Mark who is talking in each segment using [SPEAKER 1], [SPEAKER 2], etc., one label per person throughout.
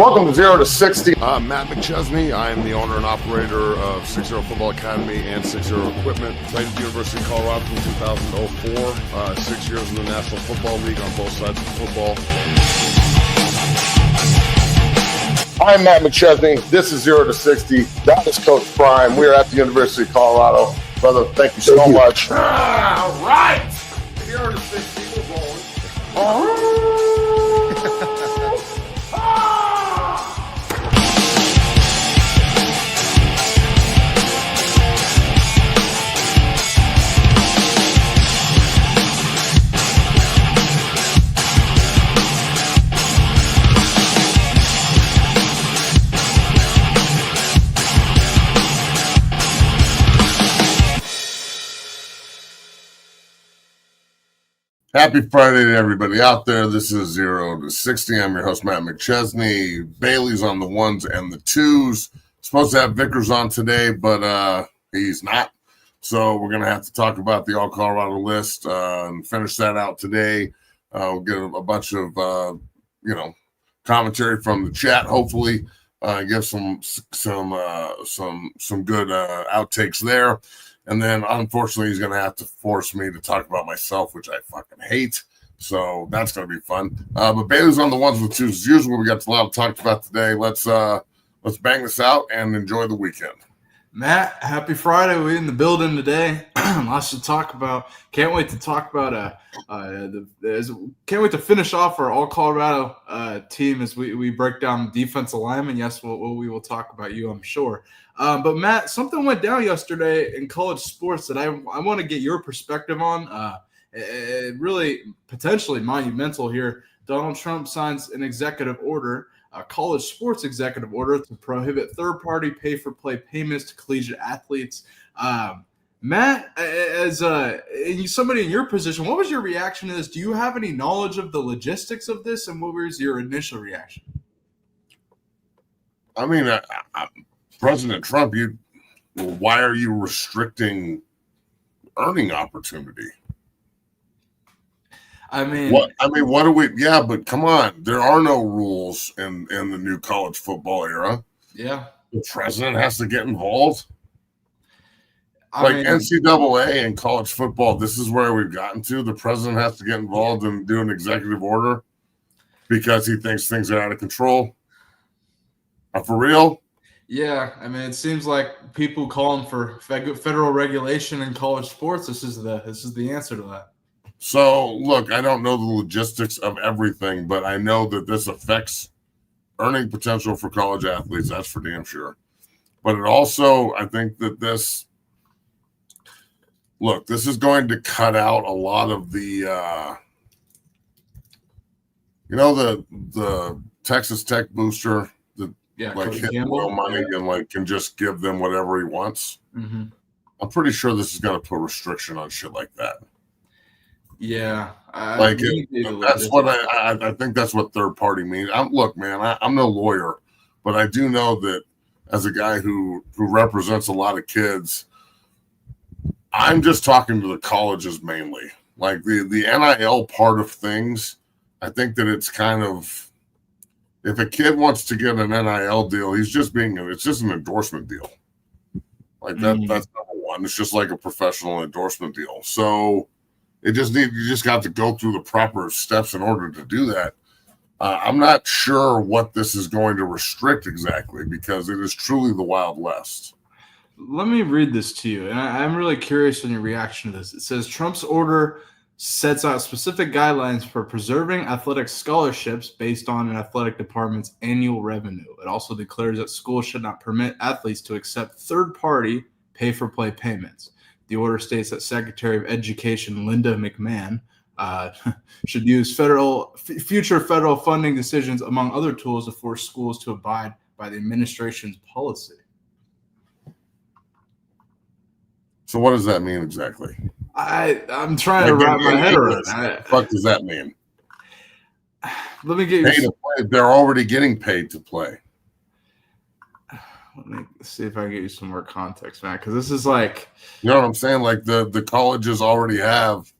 [SPEAKER 1] Welcome to 0 to 60.
[SPEAKER 2] I'm Matt McChesney. I am the owner and operator of 6-0 Football Academy and 6-0 Equipment. Played at the University of Colorado from 2004. 6 years in the National Football League on both sides of football.
[SPEAKER 1] I'm Matt McChesney. This is 0 to 60. That is Coach Prime. We are at the University of Colorado. Brother, thank you so much.
[SPEAKER 2] All right. 0 to 60. We're rolling.
[SPEAKER 3] Happy Friday to everybody out there. This is 0 to 60. I'm your host, Matt McChesney. Bailey's on the ones and the twos. Supposed to have Vickers on today, but he's not. So we're going to have to talk about the All Colorado list and finish that out today. We'll get a bunch of, commentary from the chat, hopefully. Give some good outtakes there. And then, unfortunately, he's going to have to force me to talk about myself, which I fucking hate. So that's going to be fun. But Bailey's on the ones with twos as usual. We got a lot to talk about today. Let's bang this out and enjoy the weekend.
[SPEAKER 4] Matt, happy Friday. We're in the building today. Lots to talk about. Can't wait to talk about can't wait to finish off our All Colorado team as we break down defensive linemen. Yes, we will talk about you, I'm sure. But Matt, something went down yesterday in college sports that I want to get your perspective on. Really potentially monumental here. Donald Trump signs an executive order, a college sports executive order to prohibit third-party pay-for-play payments to collegiate athletes. Matt, as somebody in your position, what was your reaction to this? Do you have any knowledge of the logistics of this, and what was your initial reaction?
[SPEAKER 3] I mean, President Trump, why are you restricting earning opportunity? What do we? Yeah, but come on, there are no rules in the new college football era.
[SPEAKER 4] Yeah,
[SPEAKER 3] the president has to get involved. NCAA and college football, this is where we've gotten to. The president has to get involved and do an executive order because he thinks things are out of control. For real?
[SPEAKER 4] Yeah, it seems like people calling for federal regulation in college sports. This is the answer to that.
[SPEAKER 3] So, look, I don't know the logistics of everything, but I know that this affects earning potential for college athletes. That's for damn sure. But it also, I think that this is going to cut out a lot of the, the Texas Tech booster that hit oil money and can just give them whatever he wants.
[SPEAKER 4] Mm-hmm.
[SPEAKER 3] I'm pretty sure this is going to put restriction on shit like that.
[SPEAKER 4] Yeah,
[SPEAKER 3] that's what I think. That's what third party means. I'm no lawyer, but I do know that as a guy who represents a lot of kids, I'm just talking to the colleges mainly. Like the NIL part of things, I think that it's kind of, if a kid wants to get an NIL deal, it's just an endorsement deal. Like that. That's number one. It's just like a professional endorsement deal. So. You just got to go through the proper steps in order to do that. I'm not sure what this is going to restrict exactly because it is truly the Wild West.
[SPEAKER 4] Let me read this to you, and I'm really curious on your reaction to this. It says Trump's order sets out specific guidelines for preserving athletic scholarships based on an athletic department's annual revenue. It also declares that schools should not permit athletes to accept third-party pay-for-play payments. The order states that Secretary of Education Linda McMahon should use future federal funding decisions, among other tools, to force schools to abide by the administration's policy.
[SPEAKER 3] So what does that mean exactly?
[SPEAKER 4] I'm trying to wrap my head around it.
[SPEAKER 3] What the fuck does that mean?
[SPEAKER 4] Let me get
[SPEAKER 3] you. They're already getting paid to play.
[SPEAKER 4] Let me see if I can get you some more context, man, because this is like...
[SPEAKER 3] You know what I'm saying? Like the colleges already have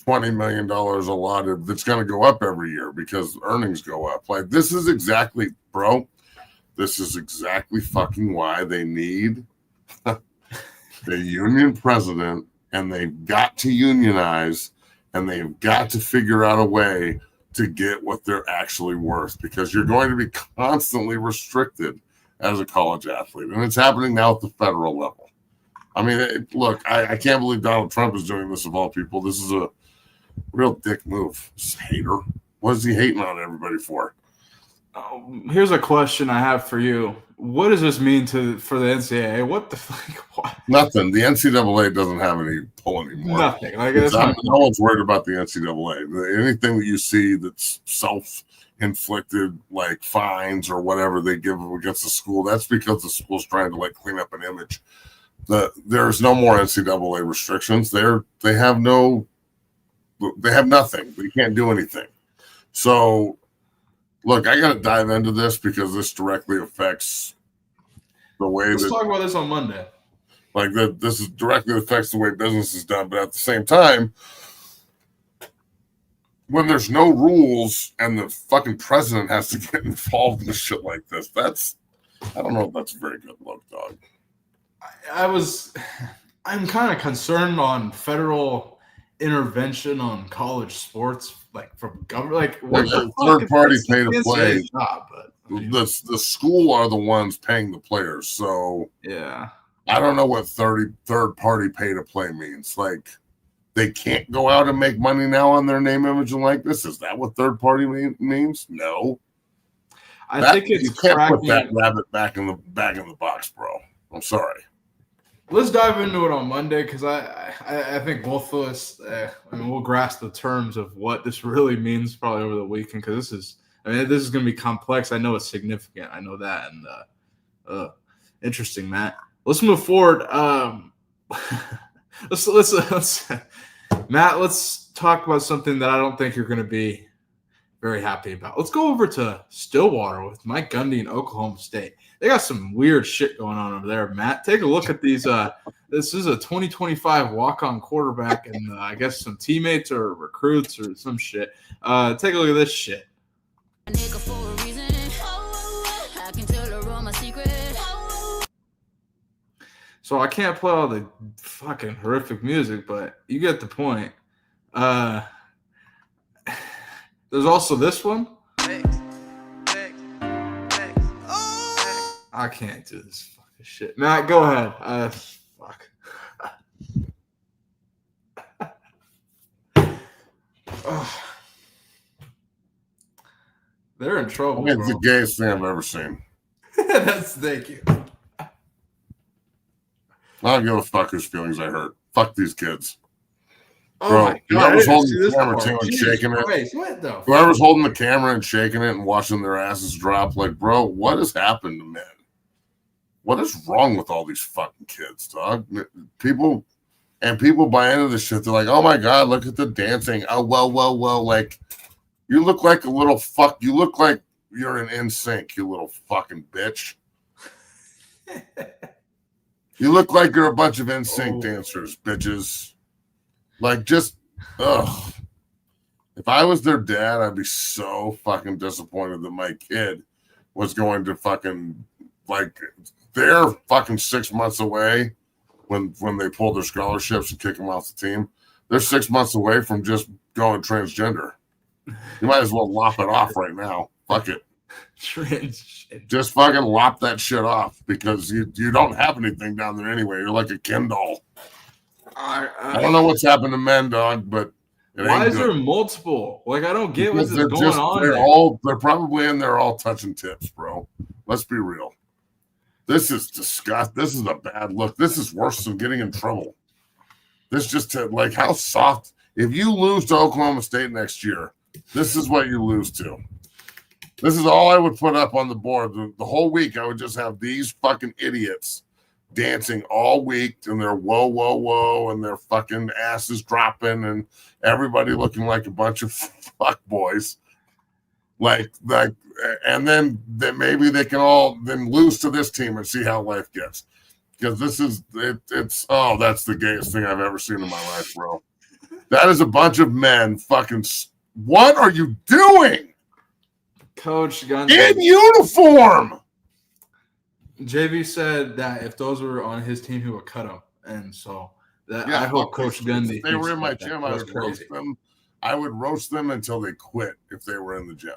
[SPEAKER 3] $20 million allotted that's going to go up every year because earnings go up. Like, this is exactly, bro, this is exactly fucking why they need the union president, and they've got to unionize, and they've got to figure out a way to get what they're actually worth, because you're going to be constantly restricted as a college athlete. And it's happening now at the federal level. I mean, look, I can't believe Donald Trump is doing this of all people. This is a real dick move. Just hater. What is he hating on everybody for?
[SPEAKER 4] Here's a question I have for you. What does this mean for the NCAA? What the fuck? What?
[SPEAKER 3] Nothing. The NCAA doesn't have any pull anymore.
[SPEAKER 4] Nothing. Like,
[SPEAKER 3] no one's worried about the NCAA. Anything that you see that's self-inflicted, like fines or whatever they give against the school, that's because the school's trying to like clean up an image. There's no more NCAA restrictions. They have nothing. They can't do anything. So, look, I got to dive into this because this directly affects the way
[SPEAKER 4] Let's talk about this on Monday.
[SPEAKER 3] Like, this is directly affects the way business is done. But at the same time, when there's no rules and the fucking president has to get involved in shit like this, I don't know if that's a very good look, dog.
[SPEAKER 4] I'm kind of concerned on federal intervention on college sports, like from government, like what
[SPEAKER 3] third party pay to play.
[SPEAKER 4] Job, but
[SPEAKER 3] the school are the ones paying the players, so
[SPEAKER 4] yeah,
[SPEAKER 3] I don't know what third party pay to play means. Like, they can't go out and make money now on their name, image, and likeness. Is that what third party means? No.
[SPEAKER 4] I think it's
[SPEAKER 3] you can't put that rabbit back in the box, bro. I'm sorry.
[SPEAKER 4] Let's dive into it on Monday, because I think both of us, we'll grasp the terms of what this really means probably over the weekend, because this is going to be complex. I know it's significant. I know that. And interesting, Matt. Let's move forward. Let's Matt, let's talk about something that I don't think you're going to be very happy about. Let's go over to Stillwater with Mike Gundy and Oklahoma State. They got some weird shit going on over there, Matt. Take a look at these. This is a 2025 walk-on quarterback, and I guess some teammates or recruits or some shit. Take a look at this shit. So I can't play all the fucking horrific music, but you get the point. There's also this one. I can't do this fucking shit. Matt, go ahead. Fuck. They're in trouble.
[SPEAKER 3] It's the gayest thing I've ever seen.
[SPEAKER 4] Thank you.
[SPEAKER 3] I don't give a fuck whose feelings I hurt. Fuck these kids.
[SPEAKER 4] Oh
[SPEAKER 3] bro,
[SPEAKER 4] my God,
[SPEAKER 3] whoever's holding the camera too and shaking it. Whoever's holding the camera and shaking it and watching their asses drop, like, bro, what has happened to men? What is wrong with all these fucking kids, dog? People buy into this shit. They're like, oh my God, look at the dancing. Oh, well. Like, you look like a little fuck. You look like you're in NSYNC, you little fucking bitch. You look like you're a bunch of NSYNC dancers, bitches. Like, just, ugh. If I was their dad, I'd be so fucking disappointed that my kid was going to fucking, like, they're fucking 6 months away when they pull their scholarships and kick them off the team. They're 6 months away from just going transgender. You might as well lop it off right now. Fuck it. Just fucking lop that shit off, because you don't have anything down there anyway. You're like a Ken doll. I don't know what's happened to men, dog, but
[SPEAKER 4] why is there multiple? Like, I don't get what's going on.
[SPEAKER 3] They're probably in there all touching tips, bro. Let's be real. This is disgusting. This is a bad look. This is worse than getting in trouble. This just like, how soft. If you lose to Oklahoma State next year, this is what you lose to. This is all I would put up on the board. The whole week, I would just have these fucking idiots dancing all week, and they're whoa, and their fucking asses dropping, and everybody looking like a bunch of fuck boys. Like, and then maybe they can all then lose to this team and see how life gets. Because this is it's that's the gayest thing I've ever seen in my life, bro. That is a bunch of men fucking. What are you doing?
[SPEAKER 4] Coach Gundy.
[SPEAKER 3] In uniform.
[SPEAKER 4] JV said that if those were on his team, he would cut them. And so I hope Coach Gundy.
[SPEAKER 3] If they were in my gym, I would
[SPEAKER 4] crazy.
[SPEAKER 3] roast them. I would roast them until they quit if they were in the gym.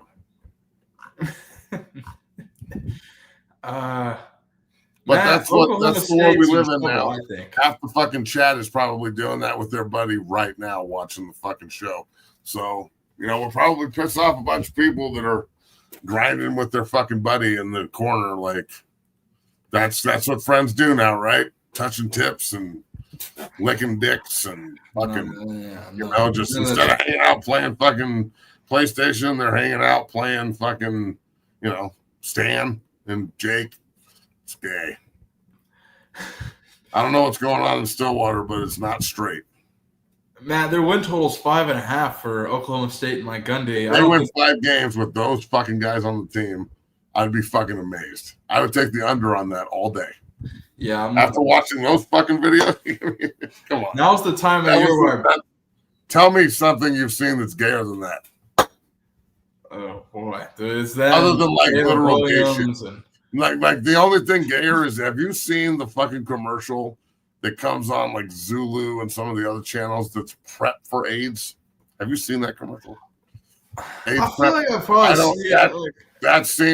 [SPEAKER 3] But that's the world we live in now.
[SPEAKER 4] I think
[SPEAKER 3] half the fucking chat is probably doing that with their buddy right now, watching the fucking show. So we're probably pissed off a bunch of people that are grinding with their fucking buddy in the corner. Like that's what friends do now, right? Touching tips and licking dicks and fucking, just instead of hanging out playing fucking PlayStation, they're hanging out playing fucking, Stan and Jake. It's gay. I don't know what's going on in Stillwater, but it's not straight.
[SPEAKER 4] Matt, their win total is 5.5 for Oklahoma State and Mike Gundy.
[SPEAKER 3] They win 5 games with those fucking guys on the team. I'd be fucking amazed. I would take the under on that all day.
[SPEAKER 4] Yeah.
[SPEAKER 3] After watching those fucking videos, come on.
[SPEAKER 4] Now's the time of year where
[SPEAKER 3] tell me something you've seen that's gayer than that.
[SPEAKER 4] Oh boy, is that
[SPEAKER 3] other than like literal gay shit?
[SPEAKER 4] And...
[SPEAKER 3] Like the only thing gayer is, have you seen the fucking commercial that comes on like Zulu and some of the other channels that's prep for AIDS? Have you seen that commercial? AIDS
[SPEAKER 4] I feel like I've probably seen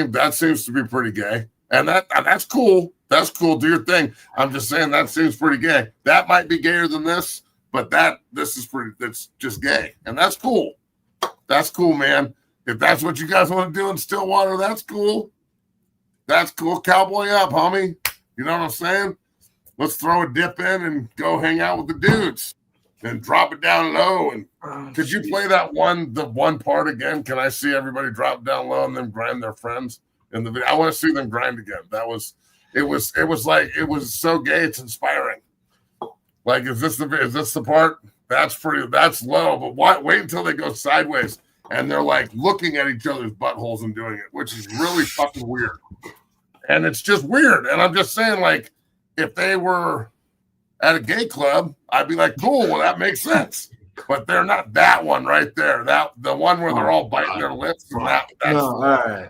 [SPEAKER 4] it.
[SPEAKER 3] That seems to be pretty gay, and that's cool. That's cool. Do your thing. I'm just saying that seems pretty gay. That might be gayer than this, but this is pretty. That's just gay, and that's cool. That's cool, man. If that's what you guys want to do in Stillwater, that's cool. That's cool. Cowboy up, homie. You know what I'm saying? Let's throw a dip in and go hang out with the dudes and drop it down low. And could you play the one part again? Can I see everybody drop down low and then grind their friends in the video? I want to see them grind again. It was so gay. It's inspiring. Like, is this the part? That's low, but wait until they go sideways. And they're like looking at each other's buttholes and doing it, which is really fucking weird. And it's just weird. And I'm just saying, like, if they were at a gay club, I'd be like, cool, well, that makes sense. But they're not that one right there. The one where they're all biting their lips. And all
[SPEAKER 4] right.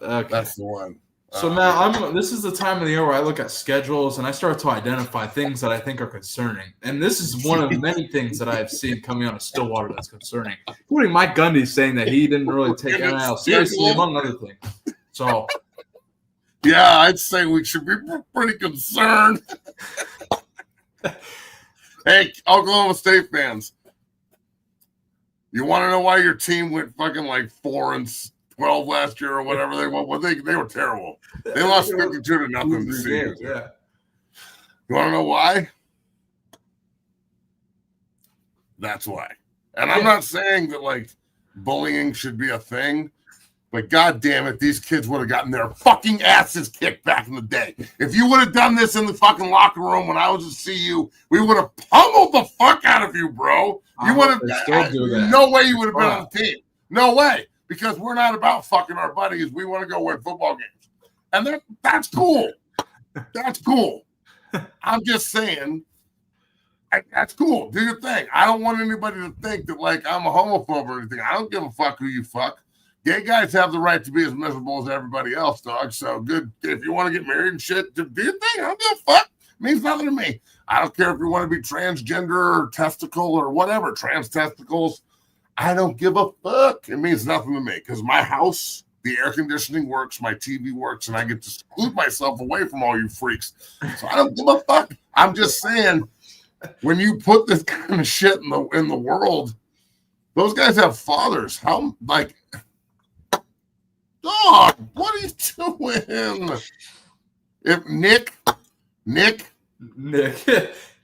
[SPEAKER 4] Okay.
[SPEAKER 3] That's the one.
[SPEAKER 4] So now this is the time of the year where I look at schedules and I start to identify things that I think are concerning. And this is one of many things that I have seen coming out of Stillwater that's concerning, including Mike Gundy saying that he didn't really take NIL seriously, among other things. So,
[SPEAKER 3] yeah, I'd say we should be pretty concerned. Hey, Oklahoma State fans, you want to know why your team went fucking like 4-12 last year or whatever they were? Well, they were terrible. They lost 52-0 this season.
[SPEAKER 4] Yeah.
[SPEAKER 3] You want to know why? That's why. And I'm not saying that like bullying should be a thing, but god damn it, these kids would have gotten their fucking asses kicked back in the day. If you would have done this in the fucking locker room when I was at CU, we would have pummeled the fuck out of you, bro. You would have. No way you would have been on the team. No way. Because we're not about fucking our buddies. We want to go win football games. And that's cool. That's cool. I'm just saying, that's cool. Do your thing. I don't want anybody to think that, like, I'm a homophobe or anything. I don't give a fuck who you fuck. Gay guys have the right to be as miserable as everybody else, dog. So good. If you want to get married and shit, do your thing. I don't give a fuck. It means nothing to me. I don't care if you want to be transgender or testicle or whatever, trans testicles. I don't give a fuck. It means nothing to me because my house, the air conditioning works, my TV works, and I get to seclude myself away from all you freaks. So I don't give a fuck. I'm just saying, when you put this kind of shit in the world, those guys have fathers. How, like, dog, what are you doing? If Nick,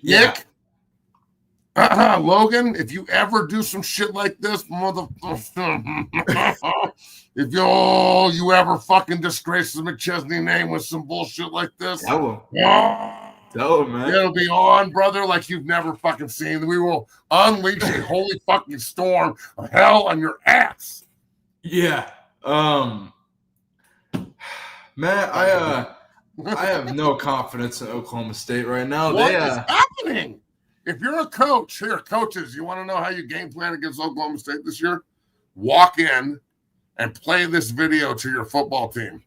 [SPEAKER 4] yeah.
[SPEAKER 3] Logan, if you ever do some shit like this, motherfucker, if you ever fucking disgrace the McChesney name with some bullshit like this,
[SPEAKER 4] Tell him, man.
[SPEAKER 3] It'll be on, brother, like you've never fucking seen. We will unleash a holy fucking storm of hell on your ass.
[SPEAKER 4] Yeah. Matt, I have no confidence in Oklahoma State right now.
[SPEAKER 3] What is happening? if you're a coach, here, coaches, you want to know how you game plan against Oklahoma State this year? Walk in and play this video to your football team.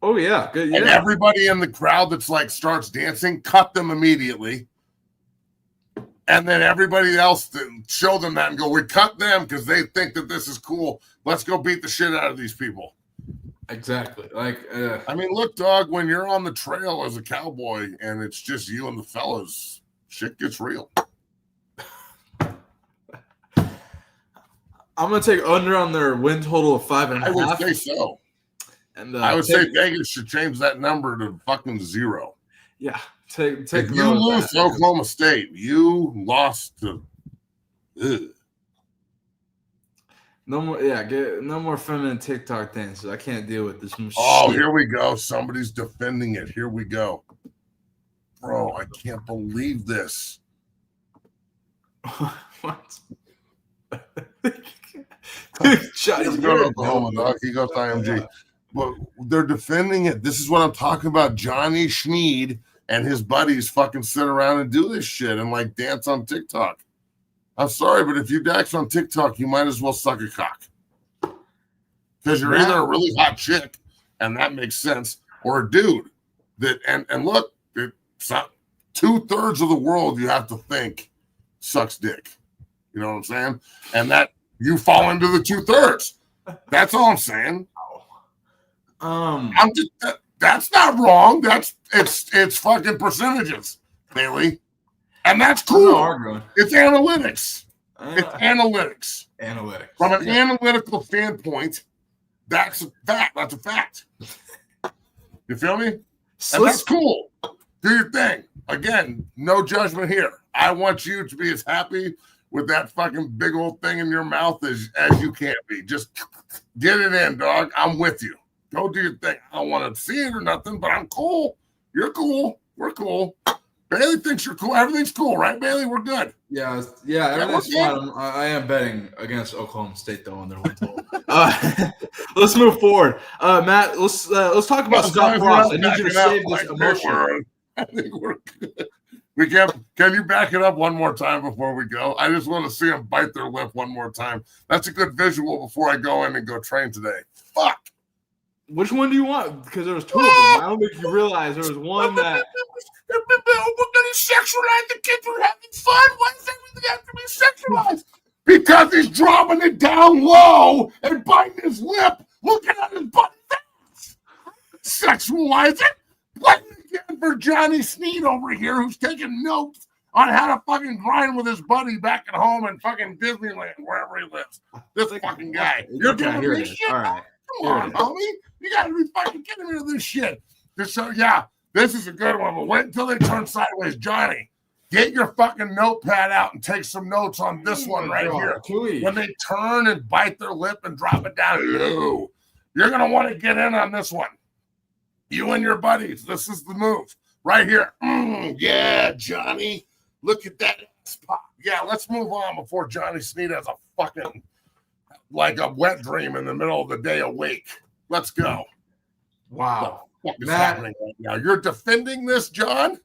[SPEAKER 4] Oh, yeah. Good. Yeah.
[SPEAKER 3] And everybody in the crowd that's like starts dancing, cut them immediately. And then everybody else show them that and go, we cut them because they think that this is cool. Let's go beat the shit out of these people.
[SPEAKER 4] Exactly. Like,
[SPEAKER 3] I mean, look, dog, when you're on the trail as a cowboy and it's just you and the fellas, shit gets real.
[SPEAKER 4] I'm going to take under on their win total of 5.5.
[SPEAKER 3] I would say so.
[SPEAKER 4] And
[SPEAKER 3] I would say Vegas should change that number to fucking 0.
[SPEAKER 4] Yeah. Take
[SPEAKER 3] if you lose to Oklahoma State, you lost to. Ugh.
[SPEAKER 4] No more, no more feminine TikTok dances. I can't deal with this.
[SPEAKER 3] Oh, shit. Here we go. Somebody's defending it. Here we go. Bro, I can't believe this.
[SPEAKER 4] What?
[SPEAKER 3] He's going to Oklahoma, dog. He goes to IMG. But they're defending it. This is what I'm talking about. Johnny Schneed and his buddies fucking sit around and do this shit and like dance on TikTok. I'm sorry, but if you dance on TikTok, you might as well suck a cock. Because you're either a really hot chick, and that makes sense, or a dude that and look, it's not 2/3 of the world you have to think sucks dick. You know what I'm saying? And that you fall into the 2/3. That's all I'm saying. I'm just that's not wrong. It's fucking percentages, Bailey. And that's cool. It's analytics. It's analytics.
[SPEAKER 4] Analytics.
[SPEAKER 3] From an analytical standpoint, that's a fact. That's a fact. You feel me? And that's cool. Do your thing. Again, no judgment here. I want you to be as happy with that fucking big old thing in your mouth as you can be. Just get it in, dog. I'm with you. Go do your thing. I don't want to see it or nothing, but I'm cool. You're cool. We're cool. Bailey thinks you're cool. Everything's cool, right, Bailey? We're good.
[SPEAKER 4] Yeah, everything's fine. I am betting against Oklahoma State though on their win total. Let's move forward, Matt. Let's talk about Scott Frost. I need you to save this emotion.
[SPEAKER 3] I think we're good. Can you back it up one more time before we go? I just want to see them bite their lip one more time. That's a good visual before I go in and go train today. Fuck.
[SPEAKER 4] Which one do you want? Because there was 2 of them. I don't think you realize there was one that.
[SPEAKER 3] We're going to sexualize the kids. We're having fun. Why does everything have to be sexualized? Because he's dropping it down low and biting his lip, looking at his buddy's ass. Sexualize it. Play it again for Johnny Sneed over here, who's taking notes on how to fucking grind with his buddy back at home in fucking Disneyland, wherever he lives. This fucking guy. You're doing this shit? All right. Come on, homie. You got to be fucking kidding me with this shit. This is a good one, but wait until they turn sideways. Johnny, get your fucking notepad out and take some notes on this one right here. When they turn and bite their lip and drop it down low, you're going to want to get in on this one. You and your buddies, this is the move right here. Yeah, Johnny, look at that spot. Yeah, let's move on before Johnny Sneed has a fucking, like a wet dream in the middle of the day awake. Let's go.
[SPEAKER 4] Wow.
[SPEAKER 3] What is happening right now? You're defending this, John?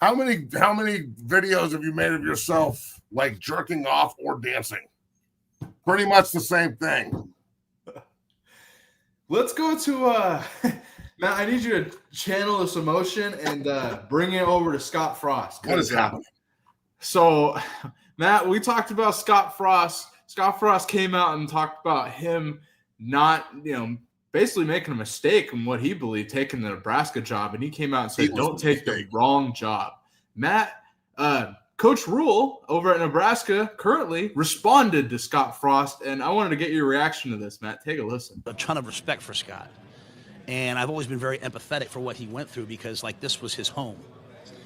[SPEAKER 3] How many videos have you made of yourself like jerking off or dancing? Pretty much the same thing.
[SPEAKER 4] Let's go to Matt, I need you to channel this emotion and bring it over to Scott Frost.
[SPEAKER 3] What is happening?
[SPEAKER 4] So, Matt, we talked about Scott Frost. Scott Frost came out and talked about him not, basically making a mistake in what he believed, taking the Nebraska job. And he came out and said, don't take the wrong job. Matt, Coach Rule over at Nebraska currently responded to Scott Frost. And I wanted to get your reaction to this, Matt. Take a listen.
[SPEAKER 5] A ton of respect for Scott. And I've always been very empathetic for what he went through because, this was his home.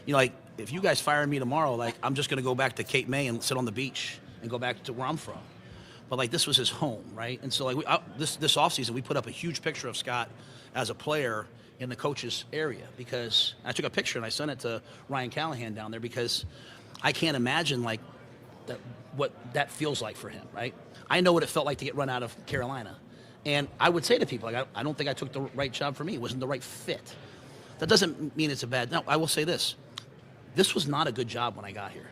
[SPEAKER 5] If you guys fire me tomorrow, I'm just going to go back to Cape May and sit on the beach and go back to where I'm from. But, this was his home, right? And so, this offseason, we put up a huge picture of Scott as a player in the coach's area because I took a picture and I sent it to Ryan Callahan down there because I can't imagine, what that feels like for him, right? I know what it felt like to get run out of Carolina. And I would say to people, I don't think I took the right job for me. It wasn't the right fit. That doesn't mean it's a bad. No, I will say this. This was not a good job when I got here.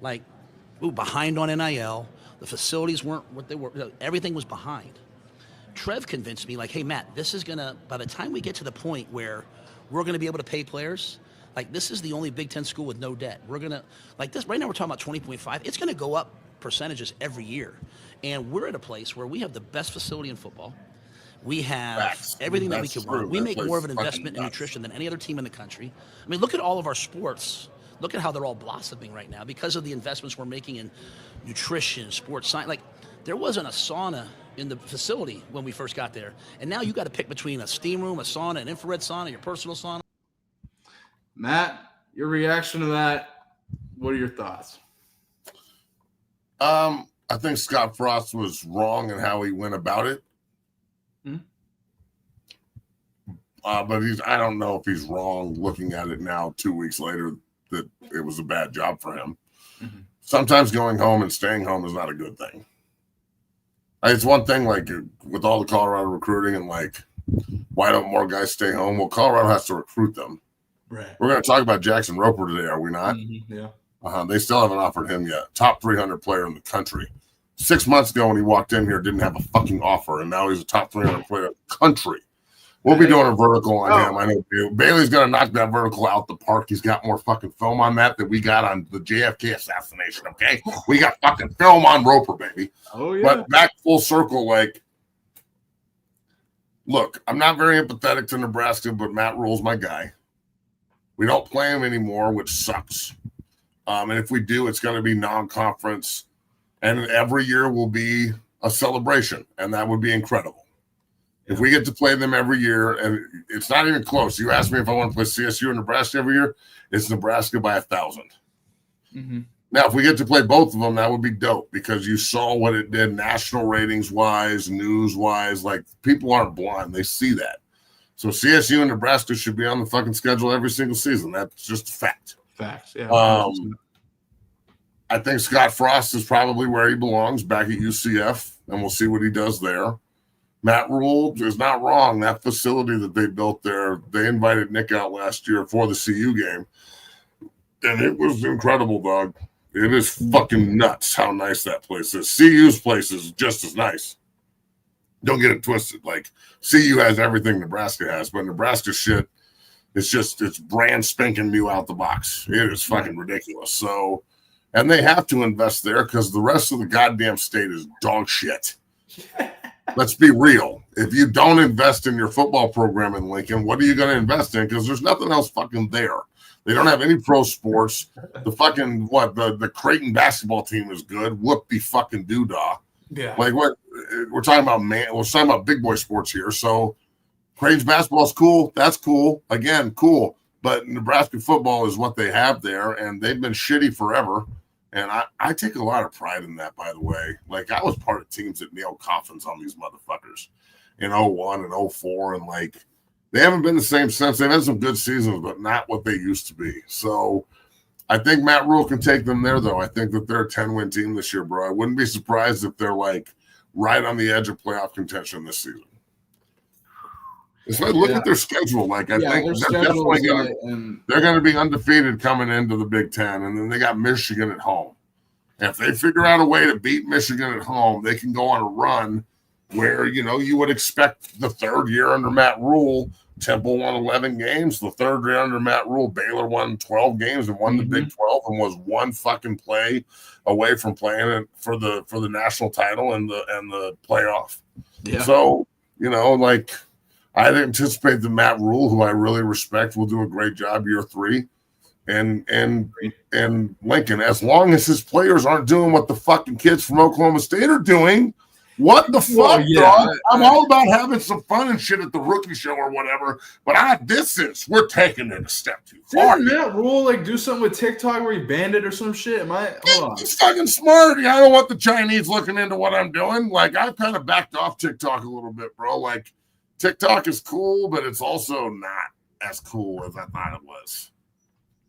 [SPEAKER 5] Like, we were behind on NIL. The facilities weren't what they were. Everything was behind. Trev convinced me, like, hey, Matt, this is going to, by the time we get to the point where we're going to be able to pay players, like, this is the only Big Ten school with no debt. We're going to, like this, right now we're talking about 20.5. It's going to go up percentages every year. And we're at a place where we have the best facility in football. We have everything that we can want. We make more of an investment in nutrition than any other team in the country. I mean, look at all of our sports. Look at how they're all blossoming right now because of the investments we're making in nutrition, sports science. Like, there wasn't a sauna in the facility when we first got there. And now you got to pick between a steam room, a sauna, an infrared sauna, your personal sauna.
[SPEAKER 4] Matt, your reaction to that, what are your thoughts?
[SPEAKER 3] I think Scott Frost was wrong in how he went about it. But I don't know if he's wrong looking at it now 2 weeks later that it was a bad job for him. Mm-hmm. Sometimes going home and staying home is not a good thing. It's one thing, like, with all the Colorado recruiting and, like, why don't more guys stay home? Well, Colorado has to recruit them.
[SPEAKER 4] Right.
[SPEAKER 3] We're going to talk about Jackson Roper today, are we not?
[SPEAKER 4] Mm-hmm. Yeah.
[SPEAKER 3] They still haven't offered him yet. Top 300 player in the country. 6 months ago when he walked in here, didn't have a fucking offer, and now he's a top 300 player in the country. We'll be doing a vertical on him. I know Bailey's going to knock that vertical out the park. He's got more fucking film on that than we got on the JFK assassination, okay? We got fucking film on Roper, baby.
[SPEAKER 4] Oh, yeah.
[SPEAKER 3] But back full circle, like, look, I'm not very empathetic to Nebraska, but Matt Rule's my guy. We don't play him anymore, which sucks. And if we do, it's going to be non-conference. And every year will be a celebration, and that would be incredible. If we get to play them every year, and it's not even close. You asked me if I want to play CSU and Nebraska every year. It's Nebraska by 1,000.
[SPEAKER 4] Mm-hmm.
[SPEAKER 3] Now, if we get to play both of them, that would be dope because you saw what it did national ratings-wise, news-wise. Like, people aren't blind. They see that. So CSU and Nebraska should be on the fucking schedule every single season. That's just a fact.
[SPEAKER 4] Facts, yeah.
[SPEAKER 3] I think Scott Frost is probably where he belongs, back at UCF, and we'll see what he does there. Matt Rule is not wrong. That facility that they built there, they invited Nick out last year for the CU game, and it was incredible, dog. It is fucking nuts how nice that place is. CU's place is just as nice. Don't get it twisted. Like, CU has everything Nebraska has, but Nebraska shit, it's brand spanking new out the box. It is fucking ridiculous. So, and they have to invest there because the rest of the goddamn state is dog shit. Let's be real. If you don't invest in your football program in Lincoln, what are you going to invest in? Because there's nothing else fucking there. They don't have any pro sports. The fucking, the Creighton basketball team is good. Whoop the fucking doodah.
[SPEAKER 4] Yeah.
[SPEAKER 3] Like, what we're talking about, we're talking about big boy sports here. So Creighton's basketball is cool. That's cool. Again, cool. But Nebraska football is what they have there, and they've been shitty forever. And I take a lot of pride in that, by the way. Like, I was part of teams that nailed coffins on these motherfuckers in 01 and 04. And, like, they haven't been the same since. They've had some good seasons, but not what they used to be. So I think Matt Rule can take them there, though. I think that they're a 10-win team this year, bro. I wouldn't be surprised if they're, like, right on the edge of playoff contention this season. It's like, look at their schedule. Like, I think they're definitely they're going to be undefeated coming into the Big Ten, and then they got Michigan at home. And if they figure out a way to beat Michigan at home, they can go on a run where, you would expect the third year under Matt Rule, Temple won 11 games. The third year under Matt Rule, Baylor won 12 games and won the Big 12 and was one fucking play away from playing it for the national title and the playoff. Yeah. So, like, I anticipate that Matt Rule, who I really respect, will do a great job year 3. And Lincoln, as long as his players aren't doing what the fucking kids from Oklahoma State are doing, what the fuck, dog? I'm all about having some fun and shit at the rookie show or whatever, but we're taking it a step too far.
[SPEAKER 4] Didn't Matt Rule do something with TikTok where he banned it or some shit? Hold on.
[SPEAKER 3] He's fucking smart. I don't want the Chinese looking into what I'm doing. Like, I've kind of backed off TikTok a little bit, bro. Like, TikTok is cool, but it's also not as cool as I thought it was.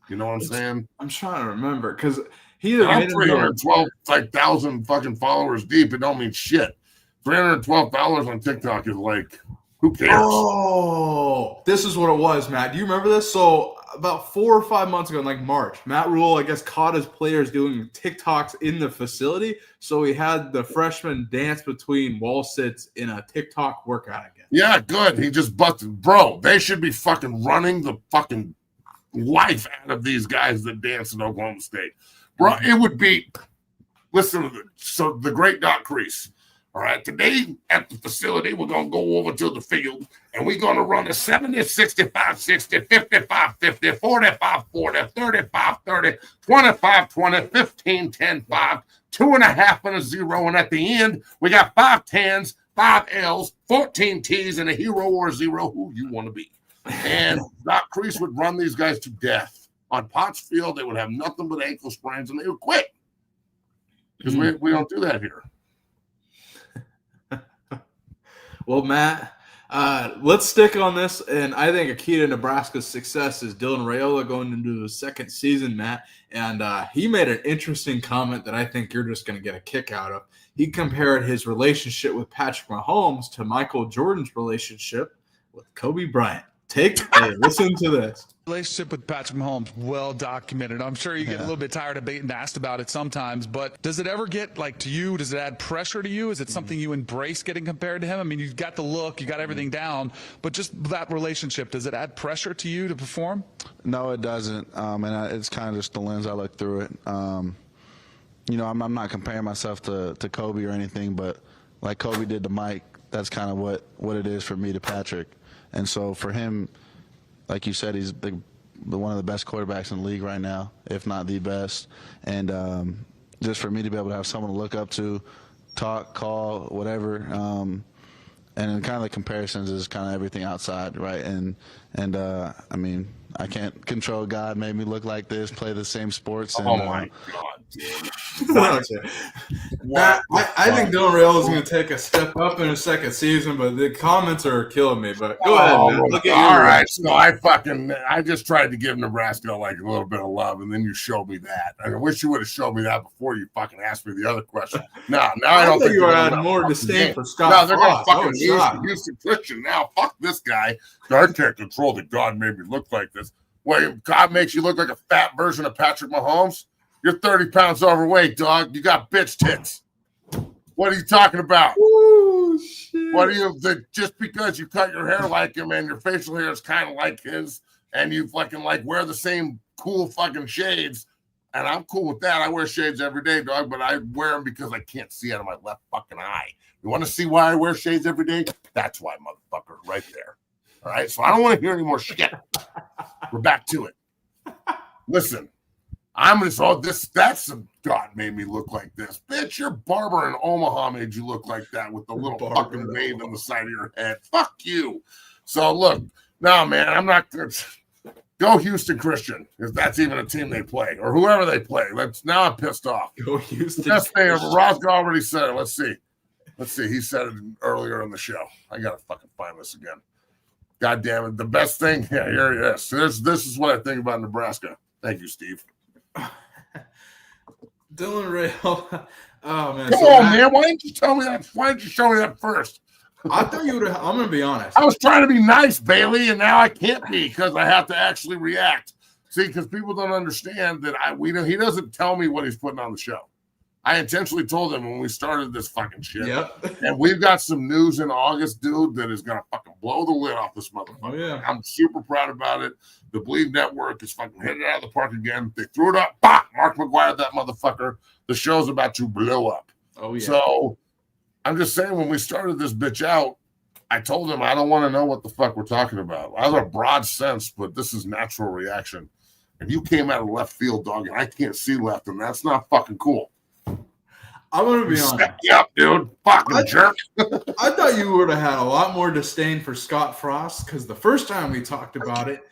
[SPEAKER 3] You know what I'm saying?
[SPEAKER 4] I'm trying to remember because he
[SPEAKER 3] I'm 312,000 fucking followers deep. It don't mean shit. $312 on TikTok is like, who cares?
[SPEAKER 4] Oh, this is what it was, Matt. Do you remember this? So about 4 or 5 months ago, in like March, Matt Rule, I guess, caught his players doing TikToks in the facility. So he had the freshmen dance between wall sits in a TikTok workout again.
[SPEAKER 3] Yeah, good. He just busted. Bro, they should be fucking running the fucking life out of these guys that dance in Oklahoma State. Bro, it would be, listen to the great Doc Crease. All right, today at the facility, we're going to go over to the field, and we're going to run a 70, 65, 60, 55, 50, 45, 40, 35, 30, 25, 20, 15, 10, 5, 2.5 and a 0. And at the end, we got 5 10s, 5 L's, 14 T's, and a hero or a 0, who you want to be. And Doc Crease would run these guys to death. On Potts Field, they would have nothing but ankle sprains, and they would quit. Because we don't do that here.
[SPEAKER 4] Well, Matt, let's stick on this. And I think a key to Nebraska's success is Dylan Raiola going into his second season, Matt. And he made an interesting comment that I think you're just going to get a kick out of. He compared his relationship with Patrick Mahomes to Michael Jordan's relationship with Kobe Bryant. Take a listen to this.
[SPEAKER 6] Relationship with Patrick Mahomes, well documented. I'm sure you get a little bit tired of being asked about it sometimes, but does it ever get like to you? Does it add pressure to you? Is it something you embrace getting compared to him? I mean, you've got the look, you got everything down, but just that relationship, does it add pressure to you to perform?
[SPEAKER 7] No, it doesn't. It's kind of just the lens I look through it. I'm not comparing myself to Kobe or anything, but like Kobe did to Mike, that's kind of what it is for me to Patrick. And so for him, like you said, he's one of the best quarterbacks in the league right now, if not the best. And just for me to be able to have someone to look up to, talk, call, whatever. And then kind of the comparisons is kind of everything outside, right? And I mean, I can't control God made me look like this, play the same sports. And,
[SPEAKER 3] Oh my God, dude.
[SPEAKER 4] Matt, I think Dylan Raiola is going to take a step up in his second season, but the comments are killing me. But go ahead, man. Look at you.
[SPEAKER 3] All right, so I just tried to give Nebraska like a little bit of love, and then you showed me that. I wish you would have showed me that before you fucking asked me the other question. Now I don't think
[SPEAKER 4] you were adding more disdain for Scott.
[SPEAKER 3] No, they're
[SPEAKER 4] Frost.
[SPEAKER 3] going to fucking Houston Christian now. Fuck this guy. I can't control that God made me look like this. Wait, God makes you look like a fat version of Patrick Mahomes? You're 30 pounds overweight, dog. You got bitch tits. What are you talking about?
[SPEAKER 4] Ooh, shit.
[SPEAKER 3] What are you, just because you cut your hair like him and your facial hair is kind of like his and you fucking like wear the same cool fucking shades, and I'm cool with that. I wear shades every day, dog, but I wear them because I can't see out of my left fucking eye. You want to see why I wear shades every day? That's why, motherfucker, right there. All right, so I don't want to hear any more shit. We're back to it. Listen, that's God made me look like this. Bitch, your barber in Omaha made you look like that with the little fucking wave on the side of your head. Fuck you. So look, no, man, I'm not going to go Houston Christian, if that's even a team they play, or whoever they play. Now I'm pissed off.
[SPEAKER 4] Go Houston.
[SPEAKER 3] Best thing ever. Roscoe already said it. Let's see. He said it earlier in the show. I got to fucking find this again. God damn it. The best thing. Yeah, here it is. This is what I think about Nebraska. Thank you, Steve.
[SPEAKER 4] Dylan Raiola. Oh, man.
[SPEAKER 3] Come on, man. Why didn't you tell me that? Why didn't you show me that first?
[SPEAKER 4] I thought you would have. I'm going to be honest.
[SPEAKER 3] I was trying to be nice, Bailey, and now I can't be because I have to actually react. See, because people don't understand that he doesn't tell me what he's putting on the show. I intentionally told him when we started this fucking shit.
[SPEAKER 4] Yep.
[SPEAKER 3] And we've got some news in August, dude, that is going to fucking blow the lid off this motherfucker.
[SPEAKER 4] Oh, yeah.
[SPEAKER 3] I'm super proud about it. The Believe Network is fucking hitting it out of the park again. They threw it up. Bah! Mark McGuire, that motherfucker. The show's about to blow up.
[SPEAKER 4] Oh, yeah.
[SPEAKER 3] So I'm just saying, when we started this bitch out, I told him I don't want to know what the fuck we're talking about. I have a broad sense, but this is natural reaction. And you came out of left field, dog, and I can't see left, and that's not fucking cool.
[SPEAKER 4] I'm going to be honest.
[SPEAKER 3] Step you up, dude. Fucking jerk.
[SPEAKER 4] I thought you would have had a lot more disdain for Scott Frost because the first time we talked about it,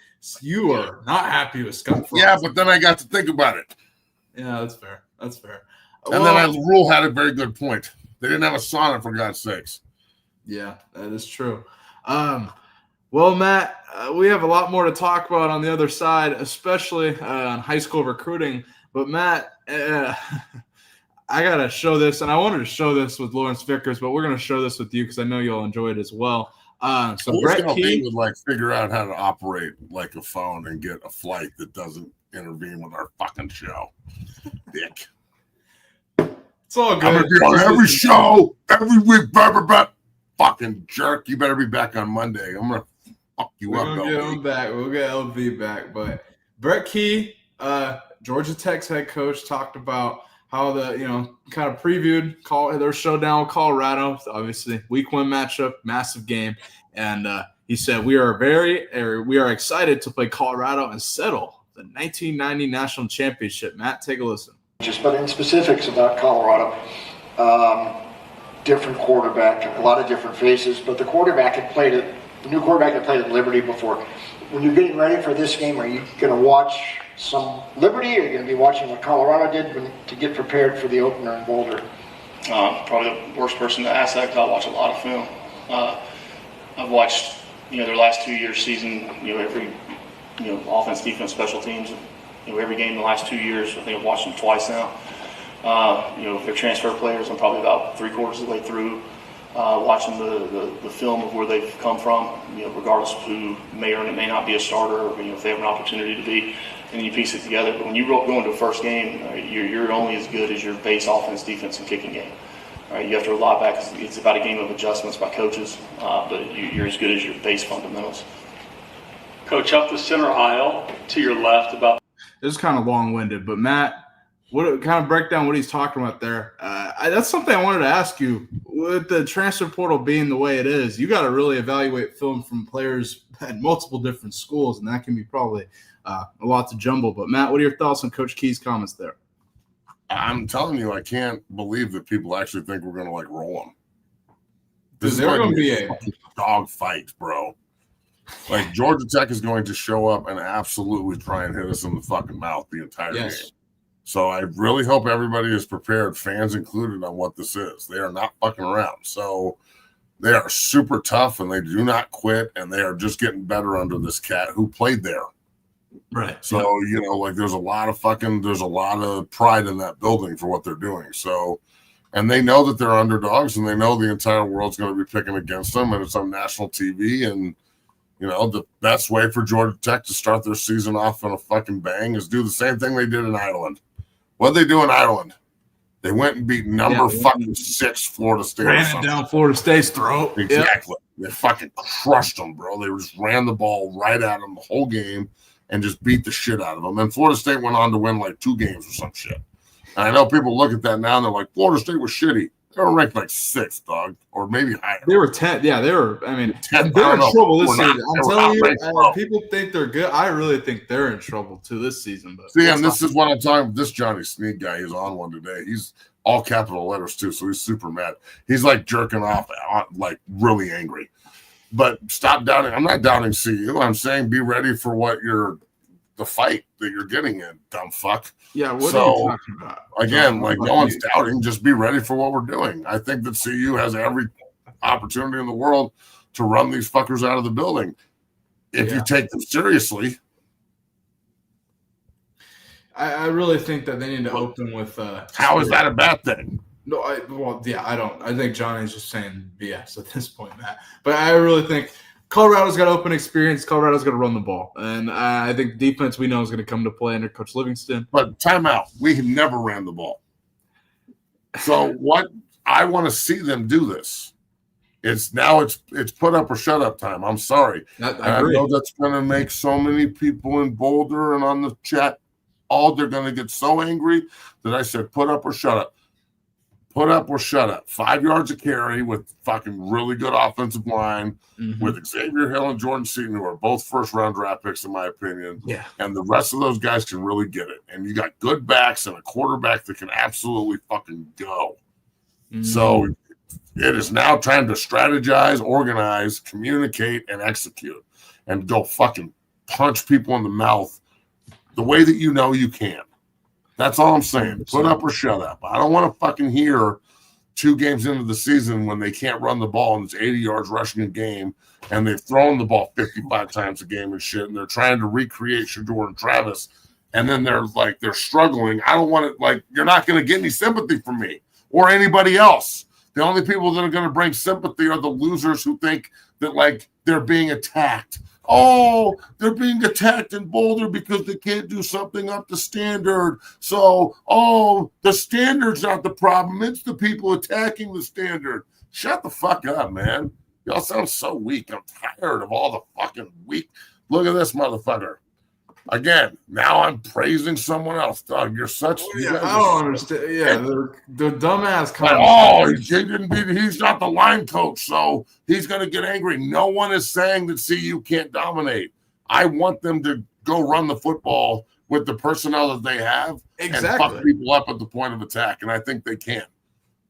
[SPEAKER 4] you were not happy with Scott Frost.
[SPEAKER 3] Yeah, but then I got to think about it.
[SPEAKER 4] Yeah, that's fair. That's fair.
[SPEAKER 3] And then Rule had a very good point. They didn't have a sauna, for God's sakes.
[SPEAKER 4] Yeah, that is true. Well, Matt, we have a lot more to talk about on the other side, especially on high school recruiting. But, Matt, I got to show this, and I wanted to show this with Lawrence Vickers, but we're going to show this with you because I know you'll enjoy it as well. So Brett Key
[SPEAKER 3] would like figure out how to operate like a phone and get a flight that doesn't intervene with our fucking show. Dick.
[SPEAKER 4] It's all good.
[SPEAKER 3] I'm gonna be on every show every week. Fucking jerk. You better be back on Monday. I'm gonna fuck you up.
[SPEAKER 4] We're gonna get him back. We'll get LV back. But Brett Key, Georgia Tech's head coach, talked about how kind of previewed their showdown with Colorado. Obviously, week 1 matchup, massive game, and he said we are excited to play Colorado and settle the 1990 national championship. Matt, take a listen.
[SPEAKER 8] But in specifics about Colorado, different quarterback, a lot of different faces, but the new quarterback had played at Liberty before. When you're getting ready for this game, are you going to watch some Liberty, or are you going to be watching what Colorado did to get prepared for the opener in Boulder?
[SPEAKER 9] Probably the worst person to ask that, because I watch a lot of film. I've watched, their last 2 years season, every, offense, defense, special teams, every game in the last 2 years. I think I've watched them twice now. If they're transfer players, I'm probably about 3/4 of the way through watching the film of where they've come from, regardless of who may or may not be a starter, or if they have an opportunity to be, and you piece it together. But when you go into a first game, you're only as good as your base offense, defense, and kicking game. You have to rely back. It's about a game of adjustments by coaches, but you're as good as your base fundamentals.
[SPEAKER 10] Coach, up the center aisle to your left about.
[SPEAKER 4] This is kind of long-winded, but Matt, what kind of break down what he's talking about there? That's something I wanted to ask you. With the transfer portal being the way it is, you got to really evaluate film from players at multiple different schools, and that can be probably a lot to jumble. But Matt, what are your thoughts on Coach Key's comments there?
[SPEAKER 3] I'm telling you, I can't believe that people actually think we're going to roll them. This is
[SPEAKER 4] going to be
[SPEAKER 3] a dog fight, bro. Georgia Tech is going to show up and absolutely try and hit us in the fucking mouth the entire game. So I really hope everybody is prepared, fans included, on what this is. They are not fucking around. So they are super tough, and they do not quit, and they are just getting better under this cat who played there.
[SPEAKER 4] Right.
[SPEAKER 3] So, there's a lot of pride in that building for what they're doing. So, and they know that they're underdogs, and they know the entire world's going to be picking against them, and it's on national TV. And, the best way for Georgia Tech to start their season off on a fucking bang is do the same thing they did in Ireland. What did they do in Ireland? They went and beat number 6 Florida State.
[SPEAKER 4] Ran it down Florida State's throat.
[SPEAKER 3] Exactly. Yep. They fucking crushed them, bro. They just ran the ball right at them the whole game and just beat the shit out of them. And Florida State went on to win 2 games or some shit. And I know people look at that now and they're like, Florida State was shitty. They were ranked 6th, dog, or maybe higher.
[SPEAKER 4] They were 10. Yeah, they were.
[SPEAKER 3] 10,
[SPEAKER 4] they're in trouble this season. I'm telling you, people think they're good. I really think they're in trouble too this season. But
[SPEAKER 3] this is what I'm talking about. This Johnny Snead guy, he's on one today. He's all capital letters too, so he's super mad. He's jerking off, really angry. But stop doubting. I'm not doubting CU. I'm saying be ready for the fight that you're getting in, dumb fuck.
[SPEAKER 4] Yeah, what are you talking about?
[SPEAKER 3] Again, no one's doubting. Just be ready for what we're doing. I think that CU has every opportunity in the world to run these fuckers out of the building if you take them seriously.
[SPEAKER 4] I really think that they need to open with.
[SPEAKER 3] How is that a bad thing?
[SPEAKER 4] No, I don't. I think Johnny's just saying BS at this point, Matt. But I really think Colorado's got open experience. Colorado's going to run the ball. And I think defense we know is going to come to play under Coach Livingston.
[SPEAKER 3] But timeout. We have never ran the ball. So what I want to see them do this. It's put up or shut up time. I'm sorry. I know that's going to make so many people in Boulder and on the chat, they're going to get so angry that I said put up or shut up. Put up or shut up. 5 yards of carry with fucking really good offensive line with Xavier Hill and Jordan Seaton, who are both first-round draft picks, in my opinion.
[SPEAKER 4] Yeah.
[SPEAKER 3] And the rest of those guys can really get it. And you got good backs and a quarterback that can absolutely fucking go. So it is now time to strategize, organize, communicate, and execute. And go fucking punch people in the mouth the way that you can. That's all I'm saying. Put up or shut up. I don't want to fucking hear 2 games into the season when they can't run the ball and it's 80 yards rushing a game and they've thrown the ball 55 times a game and shit and they're trying to recreate Shedeur and Travis and then they're struggling. I don't want it. You're not going to get any sympathy from me or anybody else The only people that are going to bring sympathy are the losers who think that, like, they're being attacked. Oh, they're being attacked in Boulder because they can't do something up to standard. So, the standard's not the problem. It's the people attacking the standard. Shut the fuck up, man. Y'all sound so weak. I'm tired of all the fucking weak. Look at this motherfucker. Again, now I'm praising someone else. Dog, you're such.
[SPEAKER 4] I don't understand. Yeah, the dumbass
[SPEAKER 3] comments. He's not the line coach, so he's going to get angry. No one is saying that CU can't dominate. I want them to go run the football with the personnel that they have and fuck people up at the point of attack, and I think they can.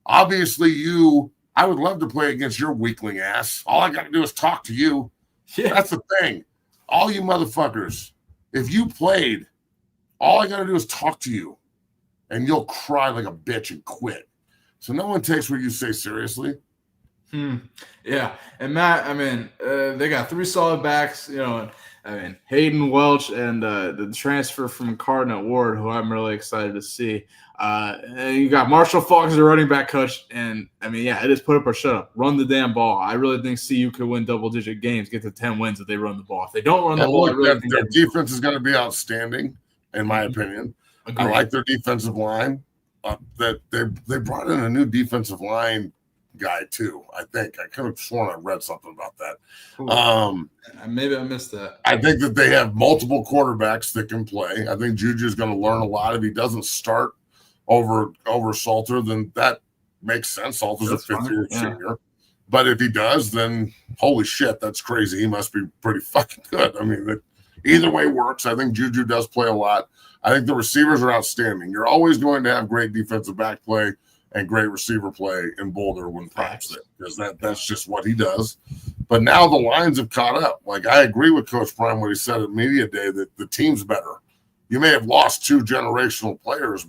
[SPEAKER 3] Obviously, I would love to play against your weakling ass. All I got to do is talk to you. Yeah. That's the thing. All you motherfuckers. If you played, all I got to do is talk to you, and you'll cry like a bitch and quit. So no one takes what you say seriously.
[SPEAKER 4] Yeah, and Matt, I mean, they got 3 solid backs. Hayden Welch and the transfer from Cardinal Ward, who I'm really excited to see. And you got Marshall Falk as a running back coach, and I mean, it is put up or shut up. Run the damn ball. I really think CU could win double-digit games, get to 10 wins if they run the ball. If they don't run the ball, I really think
[SPEAKER 3] their defense is going to be outstanding, in my opinion. Agreed. I like their defensive line. That they brought in a new defensive line guy too. I think I could have sworn I read something about that.
[SPEAKER 4] Maybe I missed that.
[SPEAKER 3] I think that they have multiple quarterbacks that can play. I think Juju's going to learn a lot. If he doesn't start over Salter, then that makes sense. Salter's a fifth-year senior. But if he does, then holy shit, that's crazy. He must be pretty fucking good. I mean, either way works. I think Juju does play a lot. I think the receivers are outstanding. You're always going to have great defensive back play and great receiver play in Boulder when Prime's there, because that's just what he does. But now the lines have caught up. Like, I agree with Coach Prime when he said at Media Day that the team's better. You may have lost 2 generational players,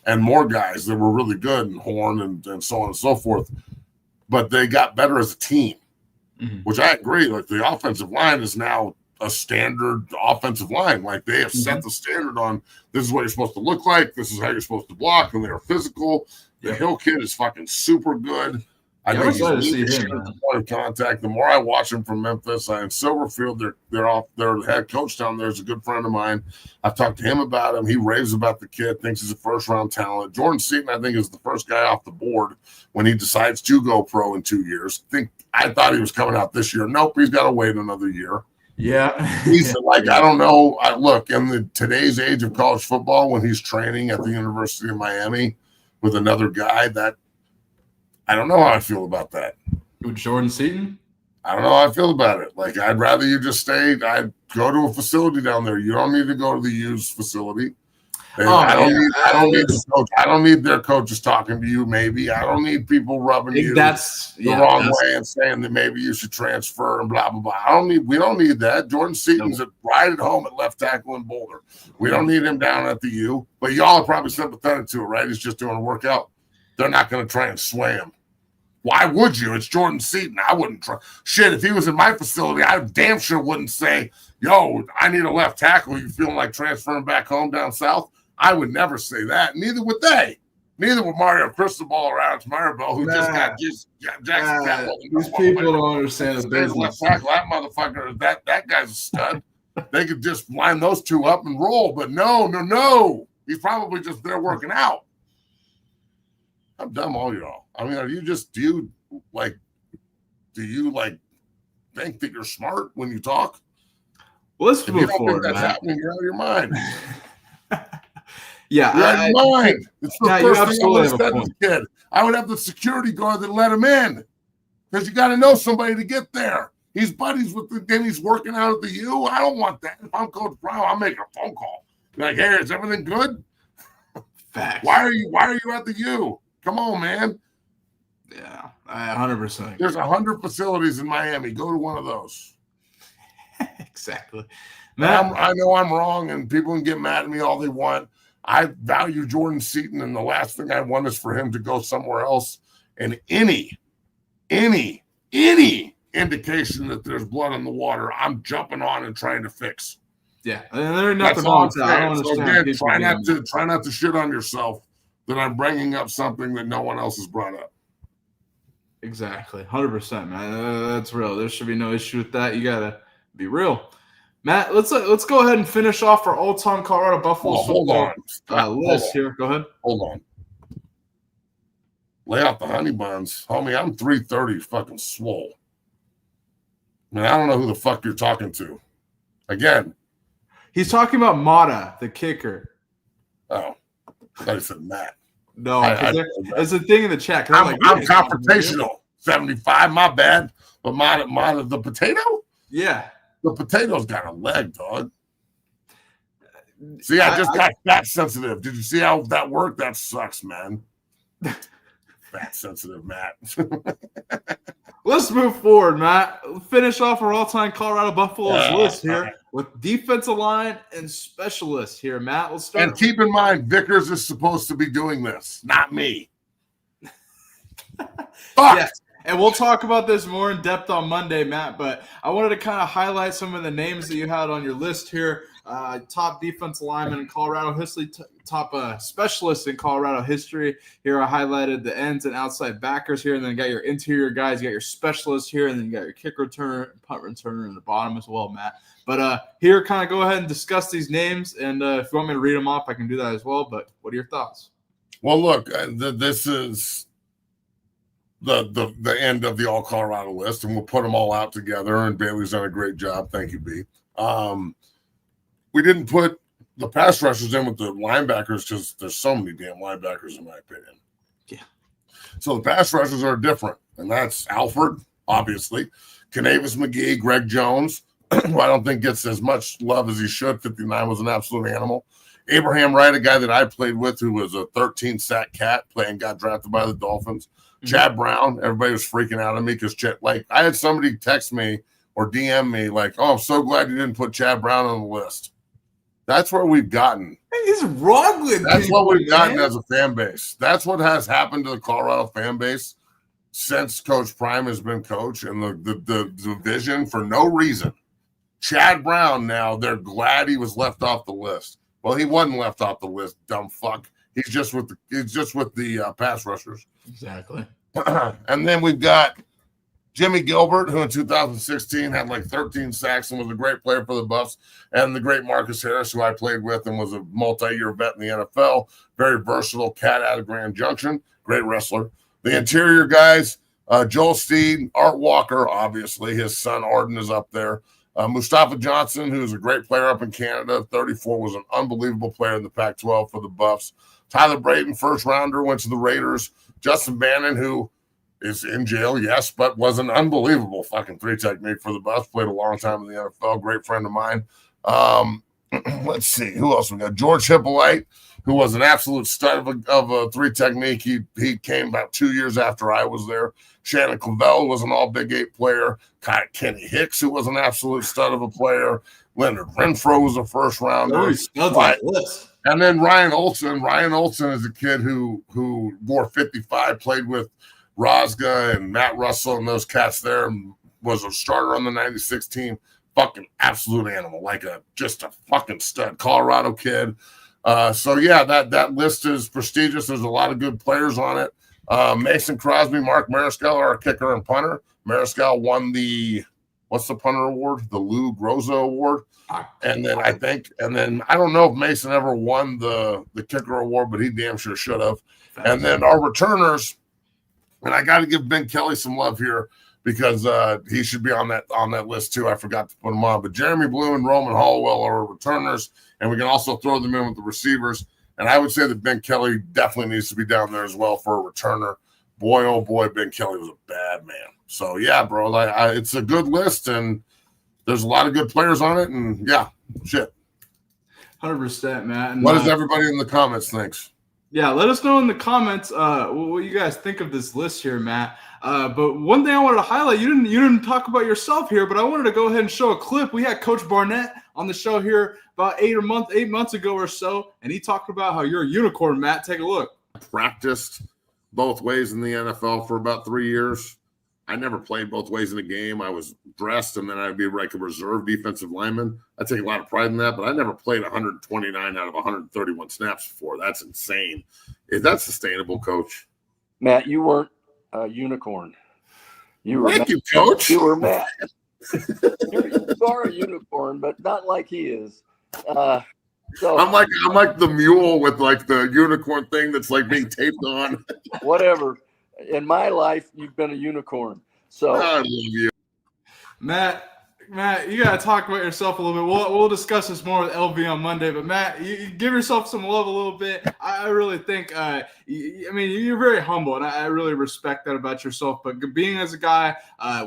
[SPEAKER 3] and more guys that were really good, and Horn and so on and so forth, but they got better as a team, which I agree. Like, the offensive line is now a standard offensive line. Like, they have set the standard on this is what you're supposed to look like. This is how you're supposed to block, and they're physical. The Hill kid is fucking super good. I think he's leadership at the point of contact. The more I watch him from Memphis, in Silverfield, their head coach down there is a good friend of mine. I've talked to him about him. He raves about the kid, thinks he's a first-round talent. Jordan Seaton, I think, is the first guy off the board when he decides to go pro in 2 years. I thought he was coming out this year. Nope, he's got to wait another year.
[SPEAKER 4] Yeah.
[SPEAKER 3] He's like, I don't know. Look, in today's age of college football, when he's training at the University of Miami with another guy, that I don't know how I feel about that.
[SPEAKER 4] With Jordan Seaton?
[SPEAKER 3] I don't know how I feel about it. Like, I'd rather you just stay. I'd go to a facility down there. You don't need to go to the used facility. I don't need their coaches talking to you. Maybe I don't need people rubbing you the wrong way and saying that maybe you should transfer and blah blah blah. We don't need that. Jordan Seaton's right at home at left tackle in Boulder. We don't need him down at the U. But y'all are probably sympathetic to it, right? He's just doing a workout. They're not going to try and sway him. Why would you? It's Jordan Seaton. I wouldn't try. Shit, if he was in my facility, I damn sure wouldn't say, "Yo, I need a left tackle. You feeling like transferring back home down south?" I would never say that. Neither would they. Neither would Mario Cristobal or Alex Maribel, who just got Jackson Campbell.
[SPEAKER 4] These people don't understand the business.
[SPEAKER 3] Left tackle, that motherfucker, that guy's a stud. They could just line those two up and roll, but no. He's probably just there working out. I'm dumb, all y'all. I mean, do you think that you're smart when you talk?
[SPEAKER 4] Well, let's move forward.
[SPEAKER 3] That's happening. You're out of your mind.
[SPEAKER 4] Yeah,
[SPEAKER 3] you're out of your mind. It's the first thing I would have said as a kid. I would have the security guard that let him in, because you got to know somebody to get there. He's buddies with then he's working out at the U. I don't want that. If I'm Coach Brown, I'll make a phone call. Like, hey, is everything good?
[SPEAKER 4] Facts.
[SPEAKER 3] Why are you at the U? Come on, man.
[SPEAKER 4] Yeah, 100%.
[SPEAKER 3] There's 100 facilities in Miami. Go to one of those.
[SPEAKER 4] Exactly.
[SPEAKER 3] I know I'm wrong, and people can get mad at me all they want. I value Jordan Seaton, and the last thing I want is for him to go somewhere else. And any indication that there's blood in the water, I'm jumping on and trying to fix.
[SPEAKER 4] Yeah, and there's nothing wrong with that. I don't understand.
[SPEAKER 3] Try not to shit on yourself that I'm bringing up something that no one else has brought up.
[SPEAKER 4] Exactly. 100%, man. That's real. There should be no issue with that. You got to be real. Matt, let's go ahead and finish off our all-time Colorado Buffaloes football list here. Go ahead.
[SPEAKER 3] Hold on. Lay out the honey buns. Homie, I'm 330 fucking swole. I mean, I don't know who the fuck you're talking to. Again.
[SPEAKER 4] He's talking about Mata, the kicker.
[SPEAKER 3] Oh. I thought he said Matt.
[SPEAKER 4] No, there's a thing in the chat.
[SPEAKER 3] I'm confrontational. 75, my bad. But Mata, the potato?
[SPEAKER 4] Yeah.
[SPEAKER 3] The potato's got a leg, dog. See, I just got fat sensitive. Did you see how that worked? That sucks, man. Fat sensitive, Matt.
[SPEAKER 4] Let's move forward, Matt. Finish off our all-time Colorado Buffaloes list here with defensive line and specialists here, Matt. Let's start.
[SPEAKER 3] And keep in mind, Vickers is supposed to be doing this, not me. Fuck.
[SPEAKER 4] Yes. And we'll talk about this more in depth on Monday, Matt, but I wanted to kind of highlight some of the names that you had on your list here. Top defensive lineman in Colorado history, top specialists in Colorado history. Here I highlighted the ends and outside backers here, and then you got your interior guys, you got your specialists here, and then you got your kick returner, punt returner in the bottom as well, Matt. But here, kind of go ahead and discuss these names, and if you want me to read them off, I can do that as well, but what are your thoughts?
[SPEAKER 3] Well, look, this is the end of the all Colorado list, and we'll put them all out together. And Bailey's done a great job. Thank you, B. We didn't put the pass rushers in with the linebackers because there's so many damn linebackers, in my opinion.
[SPEAKER 4] Yeah.
[SPEAKER 3] So the pass rushers are different, and that's Alford, obviously, Canavis McGee, Greg Jones, who I don't think gets as much love as he should. 59 was an absolute animal. Abraham Wright, a guy that I played with, who was a 13-sack cat, got drafted by the Dolphins. Chad Brown, everybody was freaking out on me because I had somebody text me or DM me like, "Oh, I'm so glad you didn't put Chad Brown on the list." That's where we've gotten.
[SPEAKER 4] What is wrong with
[SPEAKER 3] That's
[SPEAKER 4] people,
[SPEAKER 3] what we've gotten
[SPEAKER 4] man?
[SPEAKER 3] as a fan base. That's what has happened to the Colorado fan base since Coach Prime has been coach, and the division for no reason. Chad Brown, now they're glad he was left off the list. Well, he wasn't left off the list, dumb fuck. He's just with the pass rushers.
[SPEAKER 4] Exactly.
[SPEAKER 3] And then we've got Jimmy Gilbert, who in 2016 had like 13 sacks and was a great player for the Buffs, and the great Marcus Harris, who I played with and was a multi-year vet in the NFL. Very versatile cat out of Grand Junction. Great wrestler. The interior guys, Joel Steed, Art Walker, obviously. His son Arden is up there. Mustafa Johnson, who's a great player up in Canada, 34, was an unbelievable player in the Pac-12 for the Buffs. Tyler Brayton, first rounder, went to the Raiders. Justin Bannon, who is in jail, yes, but was an unbelievable fucking three technique for the Buffs. Played a long time in the NFL. Great friend of mine. Let's see. Who else we got? George Hippolyte, who was an absolute stud of a three technique. He came about 2 years after I was there. Shannon Clavel was an all Big 8 player. Kenny Hicks, who was an absolute stud of a player. Leonard Renfro was a first rounder. And then Ryan Olson. Ryan Olson is a kid who wore 55, played with Rosga and Matt Russell and those cats there, and was a starter on the 96 team. Fucking absolute animal, just a fucking stud. Colorado kid. So yeah, that list is prestigious. There's a lot of good players on it. Mason Crosby, Mark Mariscal are our kicker and punter. Mariscal won what's the punter award? The Lou Groza award. And then I don't know if Mason ever won the kicker award, but he damn sure should have. And then our returners, and I got to give Ben Kelly some love here because he should be on that list too. I forgot to put him on, but Jeremy Blue and Roman Hollowell are our returners, and we can also throw them in with the receivers. And I would say that Ben Kelly definitely needs to be down there as well for a returner. Boy, oh boy, Ben Kelly was a bad man. So yeah, bro, it's a good list, and there's a lot of good players on it, and yeah, shit.
[SPEAKER 4] 100%, Matt. And
[SPEAKER 3] what does everybody in the comments think?
[SPEAKER 4] Yeah, let us know in the comments what you guys think of this list here, Matt. But one thing I wanted to highlight, you didn't talk about yourself here, but I wanted to go ahead and show a clip. We had Coach Barnett on the show here about 8 months ago or so, and he talked about how you're a unicorn, Matt. Take a look.
[SPEAKER 3] Practiced both ways in the NFL for about 3 years. I never played both ways in a game. I was dressed, and then I'd be like a reserve defensive lineman. I take a lot of pride in that, but I never played 129 out of 131 snaps before. That's insane. Is that sustainable, Coach?
[SPEAKER 11] Matt, you weren't a unicorn.
[SPEAKER 3] Thank you, Coach.
[SPEAKER 11] You were Matt. You are a unicorn, but not like he is. So
[SPEAKER 3] I'm like the mule with like the unicorn thing that's like being taped on.
[SPEAKER 11] Whatever. In my life, you've been a unicorn. So
[SPEAKER 3] I love you.
[SPEAKER 4] Matt, you gotta talk about yourself a little bit. We'll discuss this more with LV on Monday. But Matt, you give yourself some love a little bit. I really think, you're very humble, and I really respect that about yourself. But being as a guy,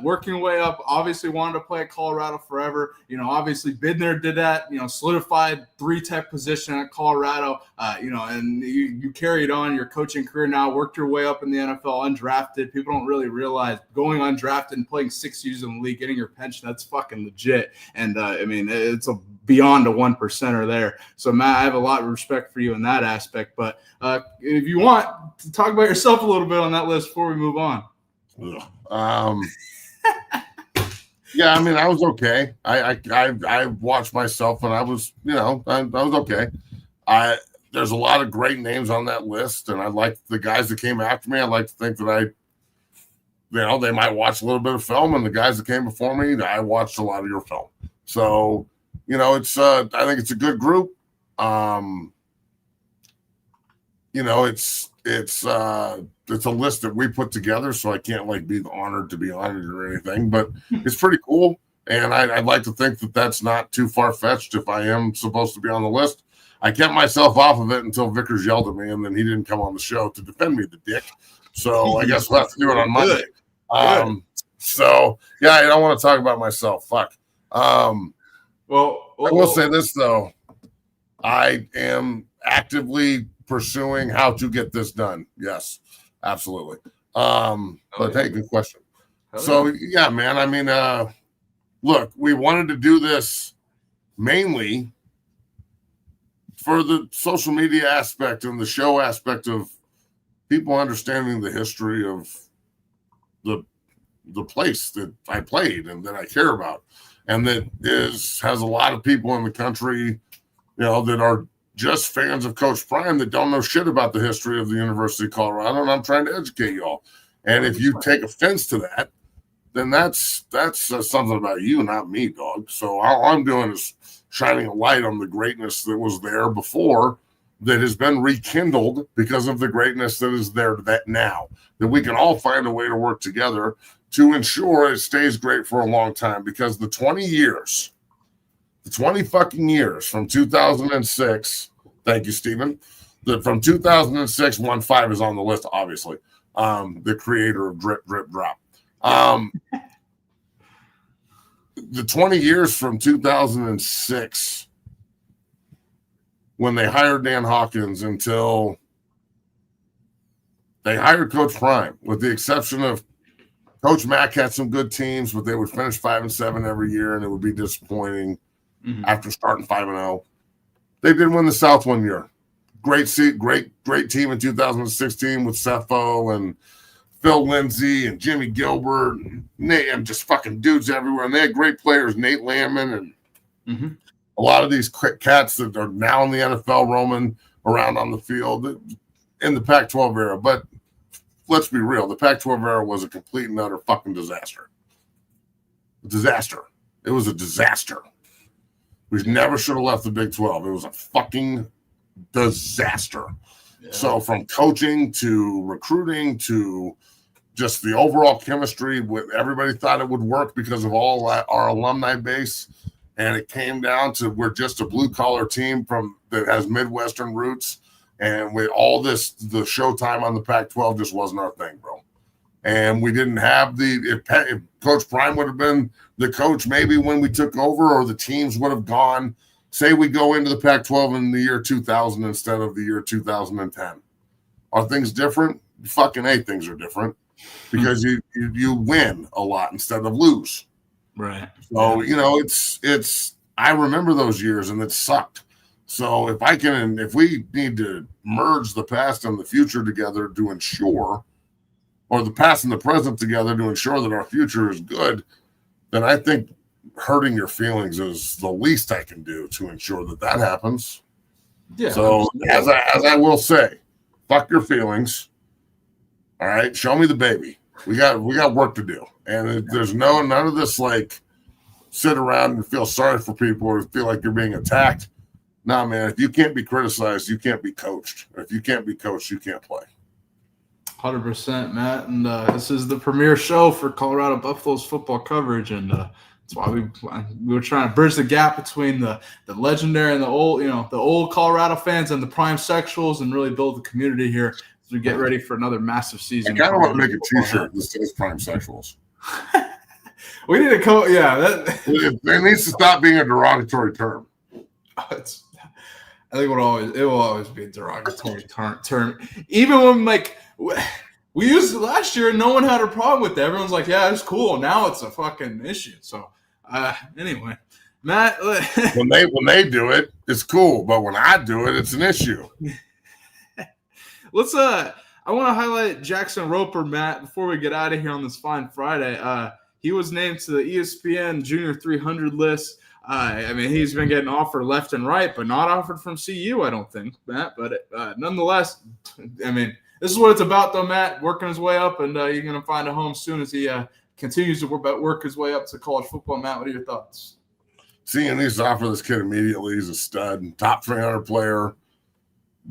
[SPEAKER 4] working your way up, obviously wanted to play at Colorado forever. Obviously been there, did that. Solidified 3-tech position at Colorado. And you carried on your coaching career now. Worked your way up in the NFL, undrafted. People don't really realize going undrafted and playing 6 years in the league, getting your pension. That's fucking legit. And it's beyond a 1%er there. So Matt, I have a lot of respect for you in that aspect. But if you want to talk about yourself a little bit on that list before we move on.
[SPEAKER 3] Yeah, I was okay. I watched myself and I was, I was okay. There's a lot of great names on that list, and I like the guys that came after me. I like to think that they might watch a little bit of film, and the guys that came before me, I watched a lot of your film. So, it's I think it's a good group. It's a list that we put together, so I can't be honored to be honored or anything, but it's pretty cool. And I'd like to think that that's not too far-fetched if I am supposed to be on the list. I kept myself off of it until Vickers yelled at me, and then he didn't come on the show to defend me, the dick. So I guess we'll have to do it on Monday. So, yeah, I don't want to talk about myself. Fuck. I will say this, though. I am actively pursuing how to get this done. Yes, absolutely. But hey, good question. So, yeah, man, look, we wanted to do this mainly for the social media aspect and the show aspect of people understanding the history of the place that I played and that I care about, and that has a lot of people in the country, that are just fans of Coach Prime that don't know shit about the history of the University of Colorado, and I'm trying to educate y'all. And if you take offense to that, then that's something about you, not me, dog. So all I'm doing is shining a light on the greatness that was there before, that has been rekindled because of the greatness that is there now, that we can all find a way to work together to ensure it stays great for a long time. Because the 20 fucking years from 2006, thank you, Stephen, from 2006, 1-5 is on the list, obviously, the creator of Drip, Drip, Drop. The 20 years from 2006, when they hired Dan Hawkins, until they hired Coach Prime, with the exception of Coach Mack had some good teams, but they would finish 5-7 every year, and it would be disappointing after starting 5-0. They did win the South one year. Great team in 2016 with Cepho and Phil Lindsay and Jimmy Gilbert and Nate, and just fucking dudes everywhere. And they had great players, Nate Landman, and a lot of these quick cats that are now in the NFL roaming around on the field in the Pac-12 era. But let's be real, the Pac-12 era was a complete and utter fucking disaster. It was a disaster. We never should have left the Big 12. It was a fucking disaster. Yeah. So from coaching to recruiting to just the overall chemistry, everybody thought it would work because of all our alumni base. And it came down to, we're just a blue-collar team that has Midwestern roots. And with all the showtime on the Pac-12 just wasn't our thing, bro. And we didn't have if Coach Prime would have been the coach maybe when we took over, or the teams would have gone, say we go into the Pac-12 in the year 2000 instead of the year 2010. Are things different? Fucking A, things are different, because you win a lot instead of lose.
[SPEAKER 4] Right.
[SPEAKER 3] So, it's I remember those years, and it sucked. So if we need to merge the past and the future together to ensure, or the past and the present together to ensure that our future is good, then I think hurting your feelings is the least I can do to ensure that happens. Yeah. So as I will say, fuck your feelings. All right. Show me the baby. We got work to do, and there's none of this like sit around and feel sorry for people or feel like you're being attacked. Nah, man, if you can't be criticized, you can't be coached. If you can't be coached, you can't play.
[SPEAKER 4] 100%, Matt. And this is the premier show for Colorado Buffaloes football coverage, and that's why we were trying to bridge the gap between the legendary and the old Colorado fans and the prime sexuals, and really build the community here as we get ready for another massive season.
[SPEAKER 3] I kind of want to make a T-shirt that says "Prime Sexuals."
[SPEAKER 4] We need to go. Yeah,
[SPEAKER 3] it needs to stop being a derogatory term.
[SPEAKER 4] I think it will always be a derogatory term. Even when we used it last year and no one had a problem with it. Everyone's like, yeah, it's cool. Now it's a fucking issue. So anyway, Matt,
[SPEAKER 3] when they do it, it's cool, but when I do it, it's an issue.
[SPEAKER 4] I want to highlight Jackson Roper, Matt, before we get out of here on this fine Friday. He was named to the ESPN Junior 300 list. I mean, he's been getting offered left and right, but not offered from CU, I don't think, Matt. But nonetheless, I mean, this is what it's about, though, Matt, working his way up, and you're going to find a home soon as he continues to work his way up to college football. Matt, what are your thoughts?
[SPEAKER 3] See, he needs to offer this kid immediately. He's a stud, top 300 player,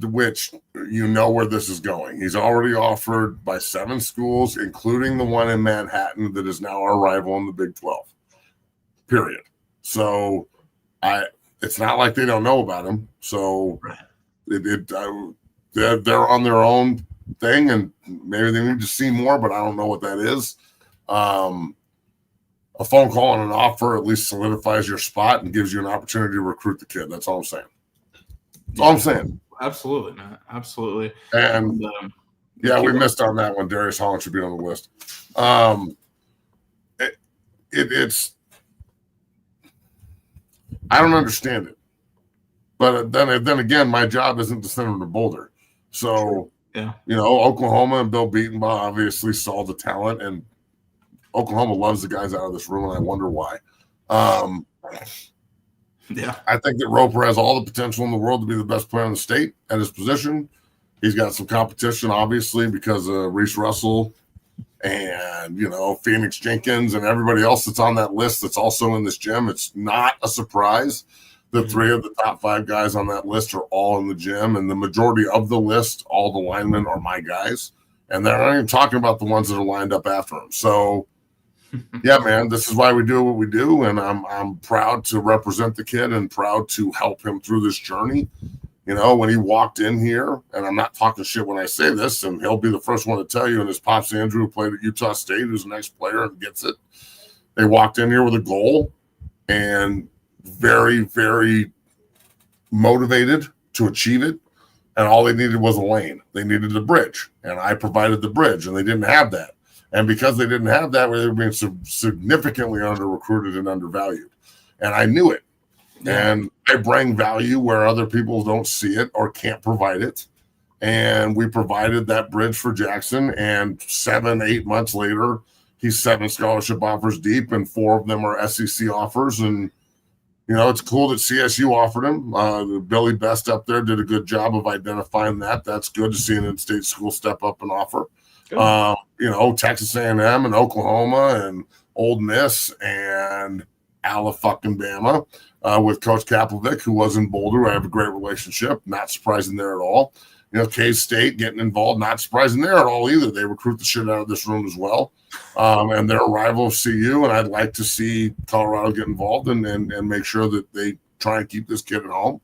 [SPEAKER 3] which you know where this is going. He's already offered by 7 schools, including the one in Manhattan that is now our rival in the Big 12, period. So it's not like they don't know about him. So they're on their own thing, and maybe they need to see more, but I don't know what that is. A phone call and an offer at least solidifies your spot and gives you an opportunity to recruit the kid. That's all I'm saying. That's all I'm saying.
[SPEAKER 4] Absolutely, Matt. Absolutely.
[SPEAKER 3] And we missed on that one. Darius Holland should be on the list. It's I don't understand it, but then again, my job isn't to send him to Boulder. So Oklahoma and Bill Beatonbaugh obviously saw the talent, and Oklahoma loves the guys out of this room, and I wonder why. I think that Roper has all the potential in the world to be the best player in the state at his position. He's got some competition, obviously, because of Reese Russell and, Phoenix Jenkins and everybody else that's on that list that's also in this gym. It's not a surprise that 3 of the top 5 guys on that list are all in the gym, and the majority of the list, all the linemen are my guys. And they're not even talking about the ones that are lined up after him. So, yeah, man, this is why we do what we do, and I'm proud to represent the kid and proud to help him through this journey. When he walked in here, and I'm not talking shit when I say this, and he'll be the first one to tell you, and his pops Andrew, who played at Utah State, who's an ex-player and gets it. They walked in here with a goal and very, very motivated to achieve it, and all they needed was a lane. They needed a bridge, and I provided the bridge, and they didn't have that. And because they didn't have that, they were being significantly under-recruited and undervalued. And I knew it. And I bring value where other people don't see it or can't provide it. And we provided that bridge for Jackson. And 7-8 months later, he's 7 scholarship offers deep, and 4 of them are SEC offers. And, it's cool that CSU offered him. Billy Best up there did a good job of identifying that. That's good to see an in-state school step up and offer. Texas A&M and Oklahoma and Ole Miss and Alabama with Coach Kapovic, who was in Boulder. I have a great relationship. Not surprising there at all. K-State getting involved. Not surprising there at all either. They recruit the shit out of this room as well. And they're a rival of CU, and I'd like to see Colorado get involved and make sure that they try and keep this kid at home.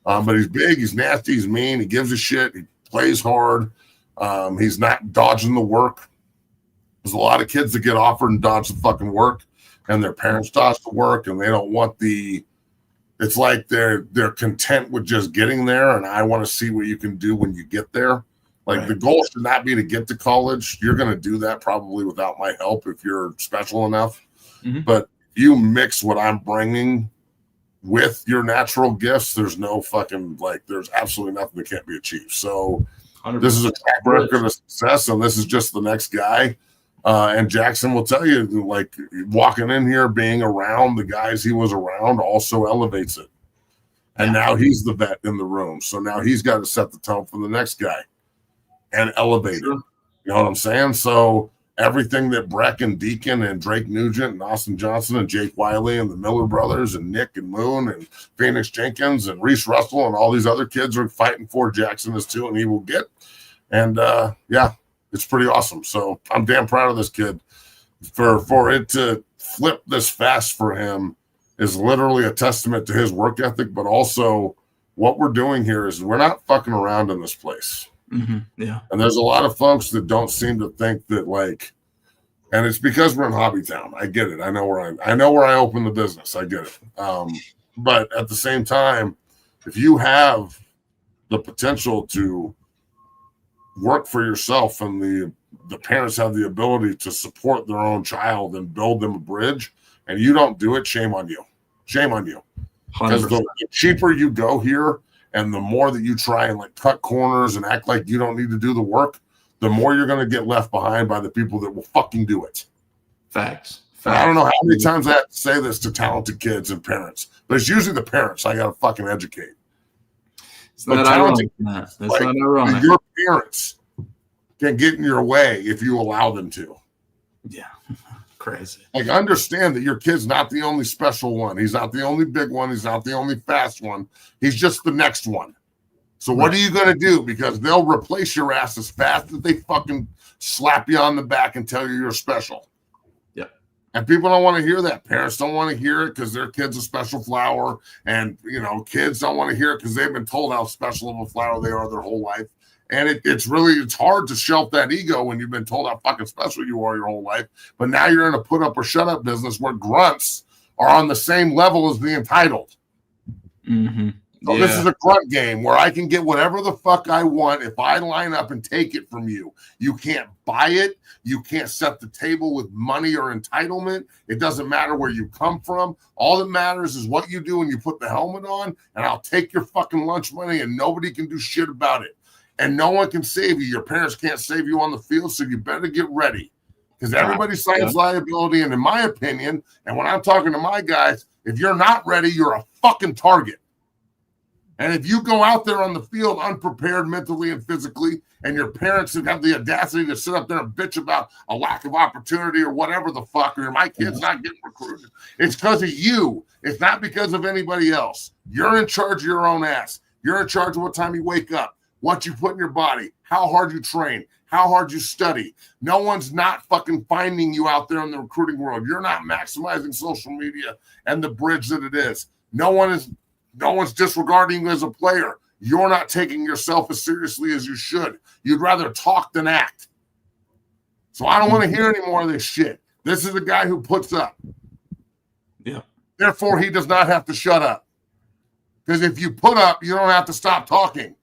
[SPEAKER 3] But he's big. He's nasty. He's mean. He gives a shit. He plays hard. He's not dodging the work. There's a lot of kids that get offered and dodge the fucking work, and their parents dodge the work, and they don't want it's like they're content with just getting there, and I want to see what you can do when you get there. Like, the goal should not be to get to college. You're going to do that probably without my help if you're special enough. Mm-hmm. But you mix what I'm bringing with your natural gifts, there's no fucking, there's absolutely nothing that can't be achieved. So 100%. This is a track record of success, and this is just the next guy. And Jackson will tell you, walking in here, being around the guys he was around also elevates it. And now he's the vet in the room. So now he's got to set the tone for the next guy and elevate it. You know what I'm saying? So everything that Breck and Deacon and Drake Nugent and Austin Johnson and Jake Wiley and the Miller brothers and Nick and Moon and Phoenix Jenkins and Reese Russell and all these other kids are fighting for, Jackson is too, and he will get. And yeah, it's pretty awesome. So I'm damn proud of this kid. For it to flip this fast for him is literally a testament to his work ethic, but also what we're doing here is we're not fucking around in this place.
[SPEAKER 4] Mm-hmm. Yeah.
[SPEAKER 3] And there's a lot of folks that don't seem to think that, like, and it's because we're in Hobbytown. I get it. I know where I open the business. I get it. But at the same time, if you have the potential to work for yourself and the parents have the ability to support their own child and build them a bridge, and you don't do it, shame on you. Shame on you. Because the cheaper you go here and the more that you try and like cut corners and act like you don't need to do the work, the more you're going to get left behind by the people that will fucking do it.
[SPEAKER 4] Facts.
[SPEAKER 3] I don't know how many times I have to say this to talented kids and parents, but it's usually the parents I got to fucking educate.
[SPEAKER 4] It's not ironic. That's not ironic.
[SPEAKER 3] Your parents can get in your way if you allow them to.
[SPEAKER 4] Yeah. Crazy.
[SPEAKER 3] Like, understand that your kid's not the only special one. He's not the only big one. He's not the only fast one. He's just the next one. So what are you going to do? Because they'll replace your ass as fast as they fucking slap you on the back and tell you you're special.
[SPEAKER 4] Yeah.
[SPEAKER 3] And people don't want to hear that. Parents don't want to hear it because their kid's a special flower. And, you know, kids don't want to hear it because they've been told how special of a flower they are their whole life. And it's hard to shelf that ego when you've been told how fucking special you are your whole life. But now you're in a put up or shut up business where grunts are on the same level as the entitled.
[SPEAKER 4] Mm-hmm.
[SPEAKER 3] So this is a grunt game where I can get whatever the fuck I want if I line up and take it from you. You can't buy it. You can't set the table with money or entitlement. It doesn't matter where you come from. All that matters is what you do when you put the helmet on, and I'll take your fucking lunch money and nobody can do shit about it. And no one can save you. Your parents can't save you on the field, so you better get ready. Because everybody signs liability, and in my opinion, and when I'm talking to my guys, if you're not ready, you're a fucking target. And if you go out there on the field unprepared mentally and physically, and your parents have the audacity to sit up there and bitch about a lack of opportunity or whatever the fuck, or my kid's not getting recruited, it's because of you. It's not because of anybody else. You're in charge of your own ass. You're in charge of what time you wake up, what you put in your body, how hard you train, how hard you study. No one's not fucking finding you out there in the recruiting world. You're not maximizing social media and the bridge that it is. No one's disregarding you as a player. You're not taking yourself as seriously as you should. You'd rather talk than act. So I don't want to hear any more of this shit. This is a guy who puts up.
[SPEAKER 4] Yeah.
[SPEAKER 3] Therefore, he does not have to shut up. Because if you put up, you don't have to stop talking.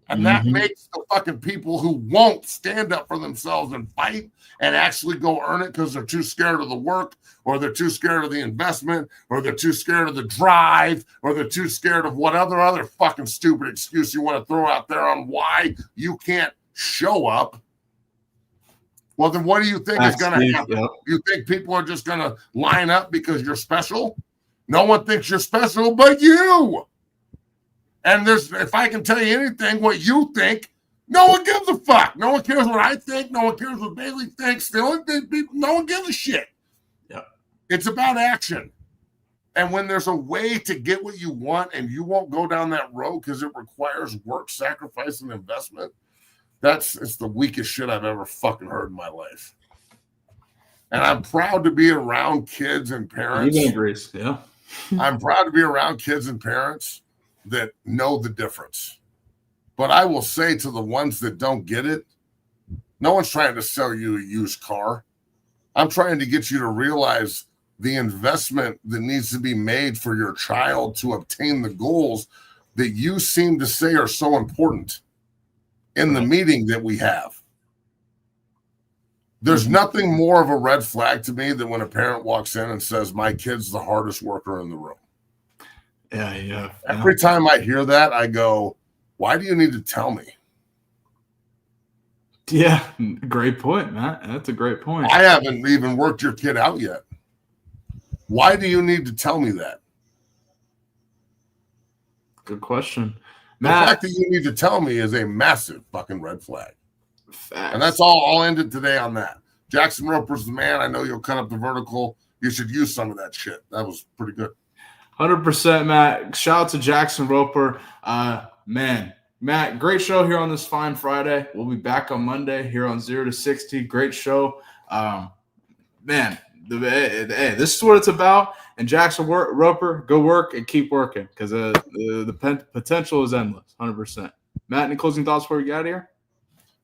[SPEAKER 3] And that makes the fucking people who won't stand up for themselves and fight and actually go earn it because they're too scared of the work, or they're too scared of the investment, or they're too scared of the drive, or they're too scared of what other fucking stupid excuse you want to throw out there on why you can't show up. Well, then what do you think is going to happen? Yep. You think people are just going to line up because you're special? No one thinks you're special but you. And if I can tell you anything, what you think, no one gives a fuck. No one cares what I think. No one cares what Bailey thinks. No one gives a shit.
[SPEAKER 4] Yeah.
[SPEAKER 3] It's about action. And when there's a way to get what you want and you won't go down that road because it requires work, sacrifice, and investment, it's the weakest shit I've ever fucking heard in my life. And I'm proud to be around kids and parents.
[SPEAKER 4] You agree, yeah.
[SPEAKER 3] I'm proud to be around kids and parents that know the difference. But I will say to the ones that don't get it, no one's trying to sell you a used car. I'm trying to get you to realize the investment that needs to be made for your child to obtain the goals that you seem to say are so important in the meeting that we have. There's nothing more of a red flag to me than when a parent walks in and says, my kid's the hardest worker in the room.
[SPEAKER 4] Yeah.
[SPEAKER 3] Every time I hear that, I go, why do you need to tell me?
[SPEAKER 4] Yeah, great point, Matt. That's a great point.
[SPEAKER 3] I haven't even worked your kid out yet. Why do you need to tell me that?
[SPEAKER 4] Good question.
[SPEAKER 3] The fact that you need to tell me is a massive fucking red flag.
[SPEAKER 4] Facts.
[SPEAKER 3] And that's all. I'll end it today on that. Jackson Roper's the man. I know you'll cut up the vertical. You should use some of that shit. That was pretty good.
[SPEAKER 4] 100%, Matt. Shout out to Jackson Roper. Man, Matt, great show here on this fine Friday. We'll be back on Monday here on 0 to 60. Great show. Man, this is what it's about. And Jackson Roper, go work and keep working because the potential is endless, 100%. Matt, any closing thoughts before we get out of here?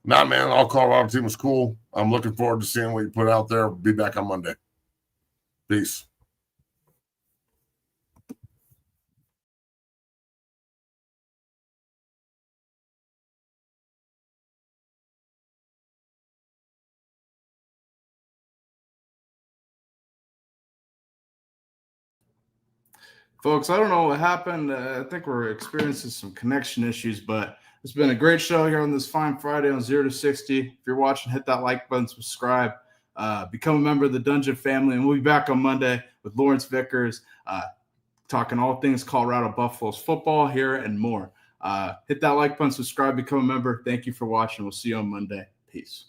[SPEAKER 3] Nah, man, all Colorado team was cool. I'm looking forward to seeing what you put out there. We'll be back on Monday. Peace.
[SPEAKER 4] Folks, I don't know what happened. I think we're experiencing some connection issues, but it's been a great show here on this fine Friday on 0 to 60. If you're watching, hit that like button, subscribe, become a member of the Dungeon family, and we'll be back on Monday with Lawrence Vickers talking all things Colorado Buffaloes football here and more. Hit that like button, subscribe, become a member. Thank you for watching. We'll see you on Monday. Peace.